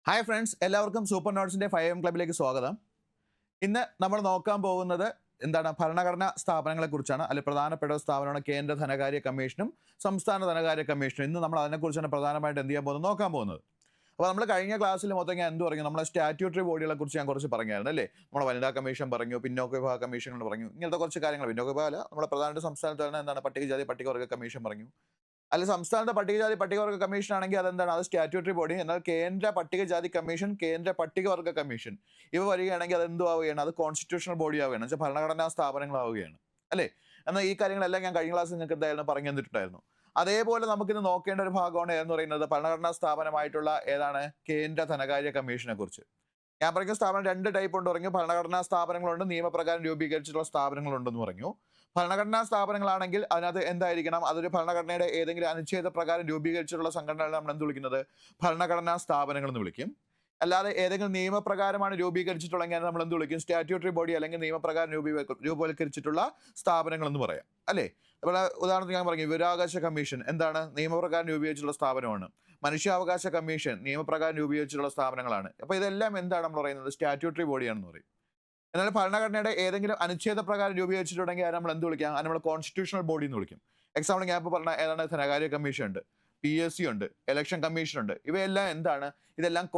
Hi friends, എല്ലാവർക്കും super നോട്ട്സിൻ്റെ 5M ക്ലബിലേക്ക് സ്വാഗതം. ഇന്ന് നമ്മൾ നോക്കാൻ പോകുന്നത് എന്താണ് ഭരണഘടനാ സ്ഥാപനങ്ങളെക്കുറിച്ചാണ്. അതിൽ പ്രധാനപ്പെട്ട സ്ഥാപനമാണ് കേന്ദ്ര ധനകാര്യ കമ്മീഷനും സംസ്ഥാന ധനകാര്യ കമ്മീഷനും. ഇന്ന് നമ്മൾ അതിനെക്കുറിച്ചാണ് പ്രധാനമായിട്ട് എന്ത് ചെയ്യാൻ പോകുന്നത് നോക്കാൻ പോകുന്നത്. അപ്പോൾ നമ്മൾ കഴിഞ്ഞ ക്ലാസ്സിൽ മൊത്തം ഞാൻ എന്ത് പറഞ്ഞു, നമ്മളെ സ്റ്റാറ്റ്യൂട്ടറി ബോഡികളെ കുറിച്ച് ഞാൻ കുറച്ച് പറഞ്ഞായിരുന്നു അല്ലേ. നമ്മുടെ വനിതാ കമ്മീഷൻ പറഞ്ഞു, പിന്നോക്ക വിഭാഗ കമ്മീഷൻ പറഞ്ഞു, ഇങ്ങനത്തെ കുറച്ച് കാര്യങ്ങൾ. പിന്നോക്ക വിഭാഗം അല്ല, നമ്മുടെ പ്രധാനമായിട്ട് സംസ്ഥാനത്താണ് എന്താണ് പട്ടികജാതി പട്ടികവർഗ കമ്മീഷൻ പറഞ്ഞു. അല്ല, സംസ്ഥാനത്തെ പട്ടികജാതി പട്ടികവർഗ കമ്മീഷൻ ആണെങ്കിൽ അതെന്താണ്, അത് സ്റ്റാറ്റ്യൂട്ടറി ബോഡി. എന്നാൽ കേന്ദ്ര പട്ടികജാതി കമ്മീഷൻ, കേന്ദ്ര പട്ടികവർഗ കമ്മീഷൻ ഇവ വരികയാണെങ്കിൽ അത് എന്തു ആവുകയാണ്, അത് കോൺസ്റ്റിറ്റ്യൂഷണൽ ബോഡി ആവുകയാണ്, വെച്ചാൽ ഭരണഘടനാ സ്ഥാപനങ്ങളാവുകയാണ് അല്ലേ. എന്നാൽ ഈ കാര്യങ്ങളെല്ലാം ഞാൻ കഴിഞ്ഞ ക്ലാസ്സിൽ നിങ്ങൾക്ക് എന്തായാലും പറഞ്ഞു തന്നിട്ടുണ്ടായിരുന്നു. അതേപോലെ നമുക്കിന്ന് നോക്കേണ്ട ഒരു ഭാഗമാണ് എന്ന് പറയുന്നത് ഭരണഘടനാ സ്ഥാപനമായിട്ടുള്ള ഏതാണ്, കേന്ദ്ര ധനകാര്യ കമ്മീഷനെ കുറിച്ച്. ഞാൻ പറഞ്ഞ സ്ഥാപനം രണ്ട് ടൈപ്പ് ഉണ്ട് പറഞ്ഞു. ഭരണഘടനാ സ്ഥാപനങ്ങളുണ്ട്, നിയമപ്രകാരം രൂപീകരിച്ചിട്ടുള്ള സ്ഥാപനങ്ങളുണ്ടെന്ന് പറഞ്ഞു. ഭരണഘടനാ സ്ഥാപനങ്ങളാണെങ്കിൽ അതിനകത്ത് എന്തായിരിക്കണം, അതൊരു ഭരണഘടനയുടെ ഏതെങ്കിലും അനുച്ഛേദ പ്രകാരം രൂപീകരിച്ചിട്ടുള്ള സംഘടനകളെ നമ്മൾ എന്ത് വിളിക്കുന്നത്, ഭരണഘടനാ സ്ഥാപനങ്ങൾ എന്ന് വിളിക്കും. അല്ലാതെ ഏതെങ്കിലും നിയമപ്രകാരമാണ് രൂപീകരിച്ചിട്ടുള്ളതെങ്കിൽ നമ്മൾ എന്ത് വിളിക്കും, സ്റ്റാറ്റ്യൂട്ടറി ബോഡി അല്ലെങ്കിൽ നിയമപ്രകാരം രൂപവൽക്കരിച്ചിട്ടുള്ള സ്ഥാപനങ്ങൾ എന്ന് പറയാം അല്ലേ. അതുപോലെ ഉദാഹരണത്തിന് ഞാൻ പറഞ്ഞു, വിവരാവകാശ കമ്മീഷൻ എന്താണ്, നിയമപ്രകാരം രൂപീകരിച്ചിട്ടുള്ള സ്ഥാപനമാണ്. മനുഷ്യാവകാശ കമ്മീഷൻ നിയമപ്രകാരം രൂപീകരിച്ചിട്ടുള്ള സ്ഥാപനങ്ങളാണ്. അപ്പോൾ ഇതെല്ലാം എന്താണ് നമ്മൾ പറയുന്നത്, സ്റ്റാറ്റ്യൂട്ടറി ബോഡിയാണെന്ന് പറയും. എന്നാൽ ഭരണഘടനയുടെ ഏതെങ്കിലും അനുച്ഛേദ പ്രകാരം രൂപീകരിച്ചിട്ടുണ്ടെങ്കിൽ അത് നമ്മൾ എന്ത് വിളിക്കാം, അത് നമ്മൾ കോൺസ്റ്റിറ്റ്യൂഷണൽ ബോഡി എന്ന് വിളിക്കും. എക്സാമ്പിൾ ഞാൻ ഇപ്പോൾ പറഞ്ഞ ഏതാണ്, ധനകാര്യ കമ്മീഷൻ ഉണ്ട്, PSC ഉണ്ട്, ഇലക്ഷൻ കമ്മീഷൻ ഉണ്ട്. ഇവയെല്ലാം എന്താണ്, ഇതെല്ലാം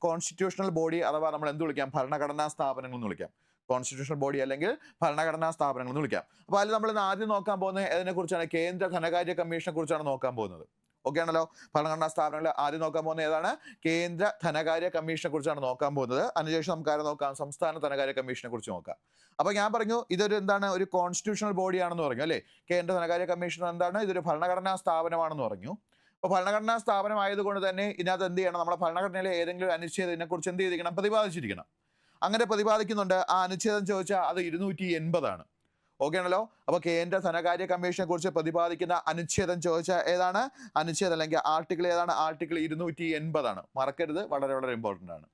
കോൺസ്റ്റിറ്റ്യൂഷണൽ ബോഡി അഥവാ നമ്മൾ എന്ത് വിളിക്കാം, ഭരണഘടനാ സ്ഥാപനങ്ങൾ എന്ന് വിളിക്കാം. കോൺസ്റ്റിറ്റ്യൂഷണൽ ബോഡി അല്ലെങ്കിൽ ഭരണഘടനാ സ്ഥാപനങ്ങൾ എന്ന് വിളിക്കാം. അപ്പോൾ അതിൽ നമ്മൾ ആദ്യം നോക്കാൻ പോകുന്നത് ഏതിനെക്കുറിച്ചാണ്, കേന്ദ്ര ധനകാര്യ കമ്മീഷനെ കുറിച്ചാണ് നോക്കാൻ പോകുന്നത്. ഓക്കെ ആണല്ലോ. ഭരണഘടനാ സ്ഥാപനങ്ങൾ ആദ്യം നോക്കാൻ പോകുന്നത് ഏതാണ്, കേന്ദ്ര ധനകാര്യ കമ്മീഷനെ കുറിച്ചാണ് നോക്കാൻ പോകുന്നത്. അതിനുശേഷം നമുക്ക് ആരെ നോക്കാം, സംസ്ഥാന ധനകാര്യ കമ്മീഷനെ കുറിച്ച് നോക്കാം. അപ്പോൾ ഞാൻ പറഞ്ഞു ഇതൊരു എന്താണ്, ഒരു കോൺസ്റ്റിറ്റ്യൂഷണൽ ബോഡിയാണെന്ന് പറഞ്ഞു അല്ലേ. കേന്ദ്ര ധനകാര്യ കമ്മീഷൻ എന്താണ്, ഇതൊരു ഭരണഘടനാ സ്ഥാപനമാണെന്ന് പറഞ്ഞു. അപ്പോൾ ഭരണഘടനാ സ്ഥാപനം ആയതുകൊണ്ട് തന്നെ ഇതിനകത്ത് എന്ത് ചെയ്യണം, നമ്മുടെ ഭരണഘടനയിലെ ഏതെങ്കിലും അനുച്ഛേദത്തിനെ കുറിച്ച് എന്ത് ചെയ്തിരിക്കണം, പ്രതിപാദിച്ചിരിക്കണം. അങ്ങനെ പ്രതിപാദിക്കുന്നുണ്ട്. ആ അനുച്ഛേദം ചോദിച്ചാൽ അത് 280 ആണ്. ഓക്കെ ആണല്ലോ. അപ്പോൾ കേന്ദ്ര ധനകാര്യ കമ്മീഷനെ കുറിച്ച് പ്രതിപാദിക്കുന്ന അനുച്ഛേദം ചോദിച്ചാൽ ഏതാണ്, അനുച്ഛേദം അല്ലെങ്കിൽ ആർട്ടിക്കിൾ ഏതാണ്, ആർട്ടിക്കിൾ 280 ആണ്. മറക്കരുത്, വളരെ വളരെ ഇമ്പോർട്ടൻ്റ് ആണ്.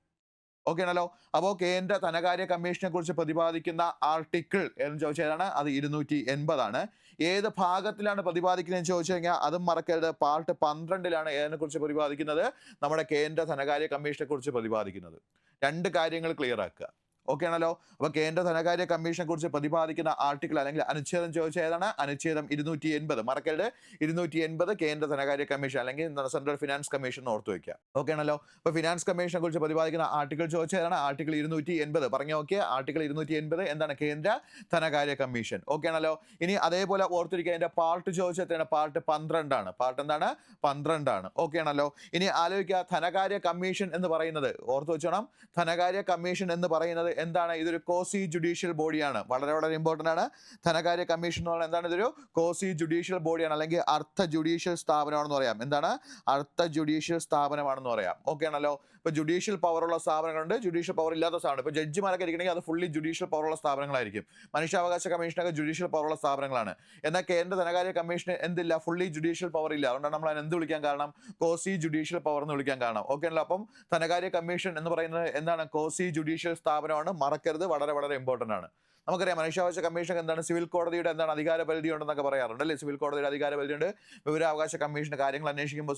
ഓക്കെ ആണല്ലോ. അപ്പോൾ കേന്ദ്ര ധനകാര്യ കമ്മീഷനെ കുറിച്ച് പ്രതിപാദിക്കുന്ന ആർട്ടിക്കിൾ എന്ന് ചോദിച്ചാൽ ഏതാണ്, അത് 280 ആണ്. ഏത് ഭാഗത്തിലാണ് പ്രതിപാദിക്കുന്നതെന്ന് ചോദിച്ചു കഴിഞ്ഞാൽ അതും മറക്കരുത്, പാർട്ട് 12ലാണ് ഏതിനെക്കുറിച്ച് പ്രതിപാദിക്കുന്നത്, നമ്മുടെ കേന്ദ്ര ധനകാര്യ കമ്മീഷനെ കുറിച്ച് പ്രതിപാദിക്കുന്നത്. രണ്ട് കാര്യങ്ങൾ ക്ലിയർ ആക്കുക. ഓക്കെ ആണല്ലോ. അപ്പോൾ കേന്ദ്ര ധനകാര്യ കമ്മീഷനെ കുറിച്ച് പ്രതിപാദിക്കുന്ന ആർട്ടിക്കിൾ അല്ലെങ്കിൽ അനുച്ഛേദം ചോദിച്ചാൽ ഏതാണ്, അനുച്ഛേദം 280. മറക്കരുത്, 280 കേന്ദ്ര ധനകാര്യ കമ്മീഷൻ അല്ലെങ്കിൽ സെൻട്രൽ ഫിനാൻസ് കമ്മീഷൻ ഓർത്ത് വയ്ക്കുക. ഓക്കെ ആണല്ലോ. അപ്പോൾ ഫിനാൻസ് കമ്മീഷനെ കുറിച്ച് പ്രതിപാദിക്കുന്ന ആർട്ടിക്കിൾ ചോദിച്ചാൽ ഏതാണ്, ആർട്ടിക്കിൾ 280. പറഞ്ഞു നോക്കിയ ആർട്ടിക്കിൾ 280 എന്താണ്, കേന്ദ്ര ധനകാര്യ കമ്മീഷൻ. ഓക്കെ ആണല്ലോ. ഇനി അതേപോലെ ഓർത്തിരിക്കുക, അതിന്റെ പാർട്ട് ചോദിച്ചാൽ എത്രയാണ്, പാർട്ട് 12 ആണ്. പാർട്ട് എന്താണ്, 12 ആണ്. ഓക്കെ ആണല്ലോ. ഇനി ആലോചിക്കുക, ധനകാര്യ കമ്മീഷൻ എന്ന് പറയുന്നത് ഓർത്ത് വെച്ചോണം. ധനകാര്യ കമ്മീഷൻ എന്ന് പറയുന്നത് എന്താണ്, ഇതൊരു കോസി ജുഡീഷ്യൽ ബോഡിയാണ്. വളരെ വളരെ ഇമ്പോർട്ടൻ്റ് ആണ്. ധനകാര്യ കമ്മീഷൻ എന്ന് പറഞ്ഞാൽ എന്താണ്, ഇതൊരു കോസി ജുഡീഷ്യൽ ബോഡിയാണ് അല്ലെങ്കിൽ അർത്ഥ ജുഡീഷ്യൽ സ്ഥാപനമാണെന്ന് പറയാം. എന്താണ്, അർത്ഥ ജുഡീഷ്യൽ സ്ഥാപനമാണെന്ന് പറയാം. ഓക്കെ ആണല്ലോ. ഇപ്പോൾ ജുഡീഷ്യൽ പവറുള്ള സ്ഥാപനങ്ങളുണ്ട്, ജുഡീഷ്യൽ പവർ ഇല്ലാത്ത സ്ഥാപനം. ഇപ്പോൾ ജഡ്ജിമാരൊക്കെ ഇരിക്കണമെങ്കിൽ അത് ഫുള്ളി ജുഡീഷ്യൽ പവറുള്ള സ്ഥാപനങ്ങളായിരിക്കും. മനുഷ്യാവകാശ കമ്മീഷനൊക്കെ ജുഡീഷ്യൽ പവറുള്ള സ്ഥാപനങ്ങളാണ്. എന്നാൽ കേന്ദ്ര ധനകാര്യ കമ്മീഷന് എന്തില്ല, ഫുള്ളി ജുഡീഷ്യൽ പവർ ഇല്ല. അതുകൊണ്ടാണ് നമ്മൾ അതിന് എന്ത് വിളിക്കാൻ കാരണം, കോസി ജുഡീഷ്യൽ പവർ എന്ന് വിളിക്കാൻ കാരണം. ഓക്കെ ആണല്ലോ. അപ്പം ധനകാര്യ കമ്മീഷൻ എന്ന് പറയുന്നത് എന്താണ്, കോസി ജുഡീഷ്യൽ സ്ഥാപനമാണ്. മറക്കരുത്, വളരെ വളരെ ഇമ്പോർട്ടൻ്റ് ആണ്. നമുക്കറിയാം മനുഷ്യാവകാശ കമ്മീഷൻ എന്താണ്, സിവിൽ കോടതിയുടെ എന്താണ് അധികാര പരിധി ഉണ്ടെന്നൊക്കെ പറയാറുണ്ട് അല്ലേ. സിവിൽ കോടതിയുടെ അധികാര പരിധിയുണ്ട്. വിവരാവകാശ കമ്മീഷന് കാര്യങ്ങൾ അന്വേഷിക്കുമ്പോൾ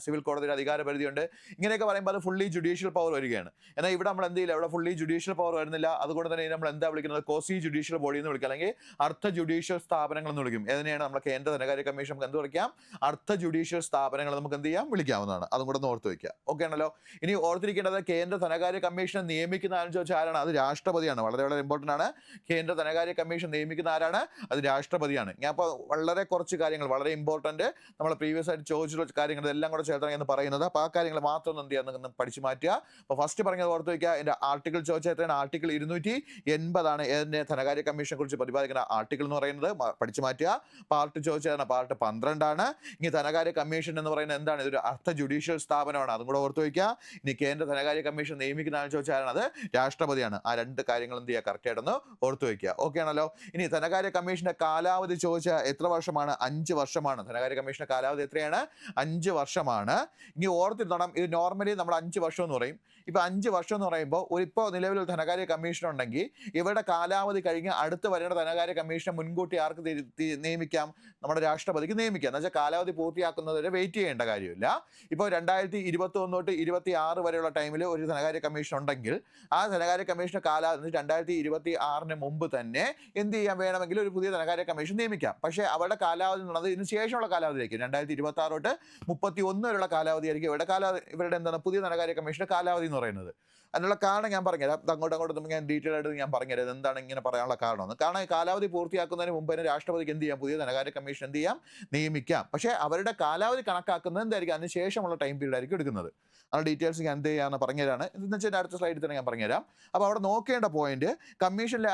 സിവിൽ കോടതിയുടെ അധികാര പരിധിയുണ്ട്. ഇങ്ങനെയൊക്കെ പറയുമ്പോൾ അത് ഫുള്ളി ജുഡീഷ്യൽ പവർ വരികയാണ്. എന്നാൽ ഇവിടെ നമ്മൾ എന്ത് ചെയ്യില്ല, ഇവിടെ ഫുള്ളി ജുഡീഷ്യൽ പവർ വരുന്നില്ല. അതുകൊണ്ട് തന്നെ നമ്മൾ എന്താ വിളിക്കുന്നത്, കോസി ജുഡീഷ്യൽ ബോഡി എന്ന് വിളിക്കുക അല്ലെങ്കിൽ അർത്ഥ ജുഡീഷ്യൽ സ്ഥാപനങ്ങൾ എന്ന് വിളിക്കും. ഏതിനെയാണ് നമ്മുടെ കേന്ദ്ര ധനകാര്യ കമ്മീഷൻ നമുക്ക് എന്ത് വിളിക്കാം, അർത്ഥ ജുഡീഷ്യൽ സ്ഥാപനങ്ങൾ നമുക്ക് എന്ത് ചെയ്യാം, വിളിക്കാവുന്നതാണ്. അതും കൂടെ ഒന്ന് ഓർത്ത് വയ്ക്കുക. ഓക്കെ ആണല്ലോ. ഇനി ഓർത്തിരിക്കേണ്ടത്, കേന്ദ്ര ധനകാര്യ കമ്മീഷനെ നിയമിക്കുന്ന ആരെന്ന് ചോദിച്ചാൽ ആരാണ്, അത് രാഷ്ട്രപതിയാണ്. വളരെ വളരെ ഇമ്പോർട്ടൻ്റ് ആണ്. കേന്ദ്ര ധനകാര്യ കമ്മീഷൻ നിയമിക്കുന്ന ആരാണ്, അത് രാഷ്ട്രപതിയാണ്. ഞാൻ ഇപ്പോൾ വളരെ കുറച്ച് കാര്യങ്ങൾ വളരെ ഇമ്പോർട്ടൻ്റ് നമ്മൾ പ്രീവിയസ് ആയിട്ട് ചോദിച്ചിട്ടുള്ള കാര്യങ്ങൾ എല്ലാം കൂടെ ചേർത്താണ് എന്ന് പറയുന്നത്. അപ്പോൾ ആ കാര്യങ്ങൾ മാത്രം എന്ത് ചെയ്യാൻ പഠിച്ചു മാറ്റുക. അപ്പോൾ ഫസ്റ്റ് പറഞ്ഞത് ഓർത്ത് വയ്ക്കുക, എൻ്റെ ആർട്ടിക്കിൾ ചോദിച്ചാൽ എത്രയാണ്, ആർട്ടിക്കിൾ 280 ആണ് ഏതിൻ്റെ ധനകാര്യ കമ്മീഷനെ കുറിച്ച് പ്രതിപാദിക്കുന്ന ആർട്ടിക്കിൾ എന്ന് പറയുന്നത്. പഠിച്ചു മാറ്റുക. പാർട്ട് ചോദിച്ചാൽ പാർട്ട് 12 ആണ്. ഇനി ധനകാര്യ കമ്മീഷൻ എന്ന് പറയുന്നത് എന്താണ്, ഇതൊരു അർത്ഥ ജുഡീഷ്യൽ സ്ഥാപനമാണ്. അതും കൂടെ ഓർത്ത് വയ്ക്കുക. ഇനി കേന്ദ്ര ധനകാര്യ കമ്മീഷൻ നിയമിക്കുന്ന ആരെന്ന് ചോദിച്ചാൽ അത് രാഷ്ട്രപതിയാണ്. ആ രണ്ട് കാര്യങ്ങൾ എന്ത് ചെയ്യുക, കറക്റ്റായിട്ട് ആണെന്ന് ഓർത്തു വയ്ക്കുക. ഓക്കെ ആണല്ലോ. ഇനി ധനകാര്യ കമ്മീഷന്റെ കാലാവധി ചോദിച്ചാൽ എത്ര വർഷമാണ്? 5 വർഷമാണ്. ധനകാര്യ കമ്മീഷന്റെ കാലാവധി എത്രയാണ്? 5 വർഷമാണ്. ഇനി ഓർത്തിരുന്നോണം, ഇത് നോർമലി നമ്മൾ 5 വർഷം എന്ന് പറയും. ഇപ്പൊ 5 വർഷം എന്ന് പറയുമ്പോൾ ഇപ്പോൾ നിലവിൽ ധനകാര്യ കമ്മീഷൻ ഉണ്ടെങ്കിൽ ഇവരുടെ കാലാവധി കഴിഞ്ഞ് അടുത്ത് വരുന്ന ധനകാര്യ കമ്മീഷനെ മുൻകൂട്ടി ആർക്ക് നിയമിക്കാം? നമ്മുടെ രാഷ്ട്രപതിക്ക് നിയമിക്കാം. എന്ന് വെച്ചാൽ കാലാവധി പൂർത്തിയാക്കുന്നതുവരെ വെയിറ്റ് ചെയ്യേണ്ട കാര്യമില്ല. ഇപ്പോൾ 2021 തൊട്ട് 26 വരെയുള്ള ടൈമിൽ ഒരു ധനകാര്യ കമ്മീഷൻ ഉണ്ടെങ്കിൽ ആ ധനകാര്യ കമ്മീഷന്റെ കാലാവധി 2026 മുമ്പ് തന്നെ എന്ത് ചെയ്യാൻ വേണമെങ്കിൽ ഒരു പുതിയ ധനകാര്യ കമ്മീഷൻ നിയമിക്കാം. പക്ഷേ അവരുടെ കാലാവധി എന്നുള്ളത് ഇതിന് ശേഷമുള്ള കാലാവധിയായിരിക്കും. 2026 തൊട്ട് 31 വരെയുള്ള കാലാവധിയായിരിക്കും ഇവരുടെ എന്താണ് പുതിയ ധനകാര്യ കമ്മീഷന്റെ കാലാവധി എന്ന് പറയുന്നത്. അതിനുള്ള കാരണം ഞാൻ പറഞ്ഞുതരാം. അങ്ങോട്ടും ഞാൻ ഡീറ്റെയിൽ ആയിട്ട് ഞാൻ പറഞ്ഞുതരാം എന്താണ് ഇങ്ങനെ പറയാനുള്ള കാരണം. കാരണം ഈ കാലാവധി പൂർത്തിയാക്കുന്നതിന് മുമ്പ് തന്നെ രാഷ്ട്രപതിക്ക് എന്ത് ചെയ്യാം? പുതിയ ധനകാര്യ കമ്മീഷൻ എന്ത് ചെയ്യാം? നിയമിക്കാം. പക്ഷേ അവരുടെ കാലാവധി കണക്കാക്കുന്നത് എന്തായിരിക്കും? അതിന് ശേഷമുള്ള ടൈം പീരീഡ് ആയിരിക്കും എടുക്കുന്നത്. ആ ഡീറ്റെയിൽസ് ഞാൻ എന്ത് ചെയ്യാന്ന് പറഞ്ഞുതരാണ്. എന്ന് വെച്ചാൽ അടുത്ത സ്ലൈഡിൽ തന്നെ ഞാൻ പറഞ്ഞുതരാം. അപ്പോൾ അവിടെ നോക്കേണ്ട പോയിന്റ്, കമ്മീഷനിലെ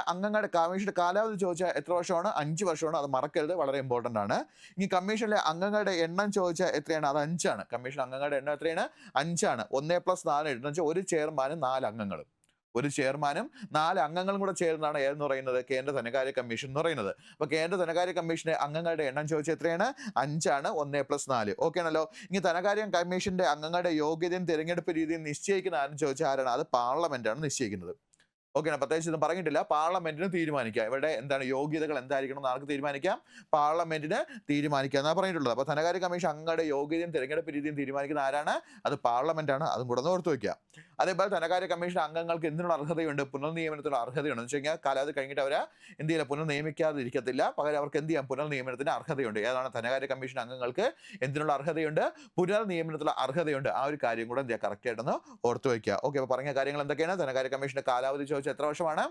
കമ്മീഷന്റെ കാലാവധി ചോദിച്ചാൽ എത്ര വർഷമാണ്? 5 വർഷമാണ്. അത് മറക്കരുത്, വളരെ ഇമ്പോർട്ടൻ്റ് ആണ്. ഇനി കമ്മീഷനിലെ അംഗങ്ങളുടെ എണ്ണം ചോദിച്ചാൽ എത്രയാണ്? അത് 5 ആണ്. കമ്മീഷൻ അംഗങ്ങളുടെ എണ്ണം എത്രയാണ്? 5 ആണ്. 1+4 എന്ന് വെച്ചാൽ ഒരു ചെയർമാനും 4 അംഗങ്ങളും. ഒരു ചെയർമാനും 4 അംഗങ്ങളും കൂടെ ചേർന്നാണ് ഏതെന്ന് പറയുന്നത്? കേന്ദ്ര ധനകാര്യ കമ്മീഷൻ എന്ന് പറയുന്നത്. അപ്പോൾ കേന്ദ്ര ധനകാര്യ കമ്മീഷന്റെ അംഗങ്ങളുടെ എണ്ണം ചോദിച്ചാൽ എത്രയാണ്? 5 ആണ്. 1+4. ഓക്കെ ആണല്ലോ. ഇനി ധനകാര്യ കമ്മീഷന്റെ അംഗങ്ങളുടെ യോഗ്യതയും തിരഞ്ഞെടുപ്പ് രീതിയും നിശ്ചയിക്കുന്ന ആരും ചോദിച്ചാൽ ആരാണ്? അത് പാർലമെന്റാണ് നിശ്ചയിക്കുന്നത്. ഓക്കെ ആണ്. പ്രത്യേകിച്ച് ഇതൊന്നും പറഞ്ഞിട്ടില്ല. പാർലമെന്റിന് തീരുമാനിക്കാം ഇവരുടെ എന്താണ് യോഗ്യതകൾ എന്തായിരിക്കണം എന്ന് ആർക്ക് തീരുമാനിക്കാം? പാർലമെന്റിന് തീരുമാനിക്കാം എന്നാണ് പറഞ്ഞിട്ടുള്ളത്. അപ്പോൾ ധനകാര്യ കമ്മീഷൻ അംഗങ്ങളുടെ യോഗ്യതയും തിരഞ്ഞെടുപ്പ് രീതിയും തീരുമാനിക്കുന്ന ആരാണ്? അത് പാർലമെന്റ് ആണ്. അതും കൂടെ ഒന്ന് ഓർത്തു വയ്ക്കുക. അതേപോലെ ധനകാര്യ കമ്മീഷൻ അംഗങ്ങൾക്ക് എന്തിനുള്ള അർഹതയുണ്ട്? പുനർനിയമനത്തിനുള്ള അർഹതയുണ്ട്. എന്ന് വെച്ച് കഴിഞ്ഞാൽ കാലാവധി കഴിഞ്ഞിട്ട് അവരെ എന്ത് ചെയ്യില്ല? പുനർനിയമിക്കാതിരിക്കത്തില്ല. പകരം അവർക്ക് എന്ത് ചെയ്യാം? പുനർനിയമനത്തിന് അർഹതയുണ്ട്. ഏതാണ് ധനകാര്യ കമ്മീഷൻ അംഗങ്ങൾക്ക് എന്തിനുള്ള അർഹതയുണ്ട്? പുനർനിയമനത്തിലുള്ള അർഹതയുണ്ട്. ആ ഒരു കാര്യം കൂടെ എന്ത് ചെയ്യുക? കറക്റ്റ് ആയിട്ടൊന്ന് ഓർത്തു വയ്ക്കുക. ഓക്കെ. അപ്പോൾ പറഞ്ഞ കാര്യങ്ങൾ എന്തൊക്കെയാണ്? ധനകാര്യ കമ്മീഷന്റെ കാലാവധി ചോദിച്ചാൽ എത്ര വർഷമാണ്?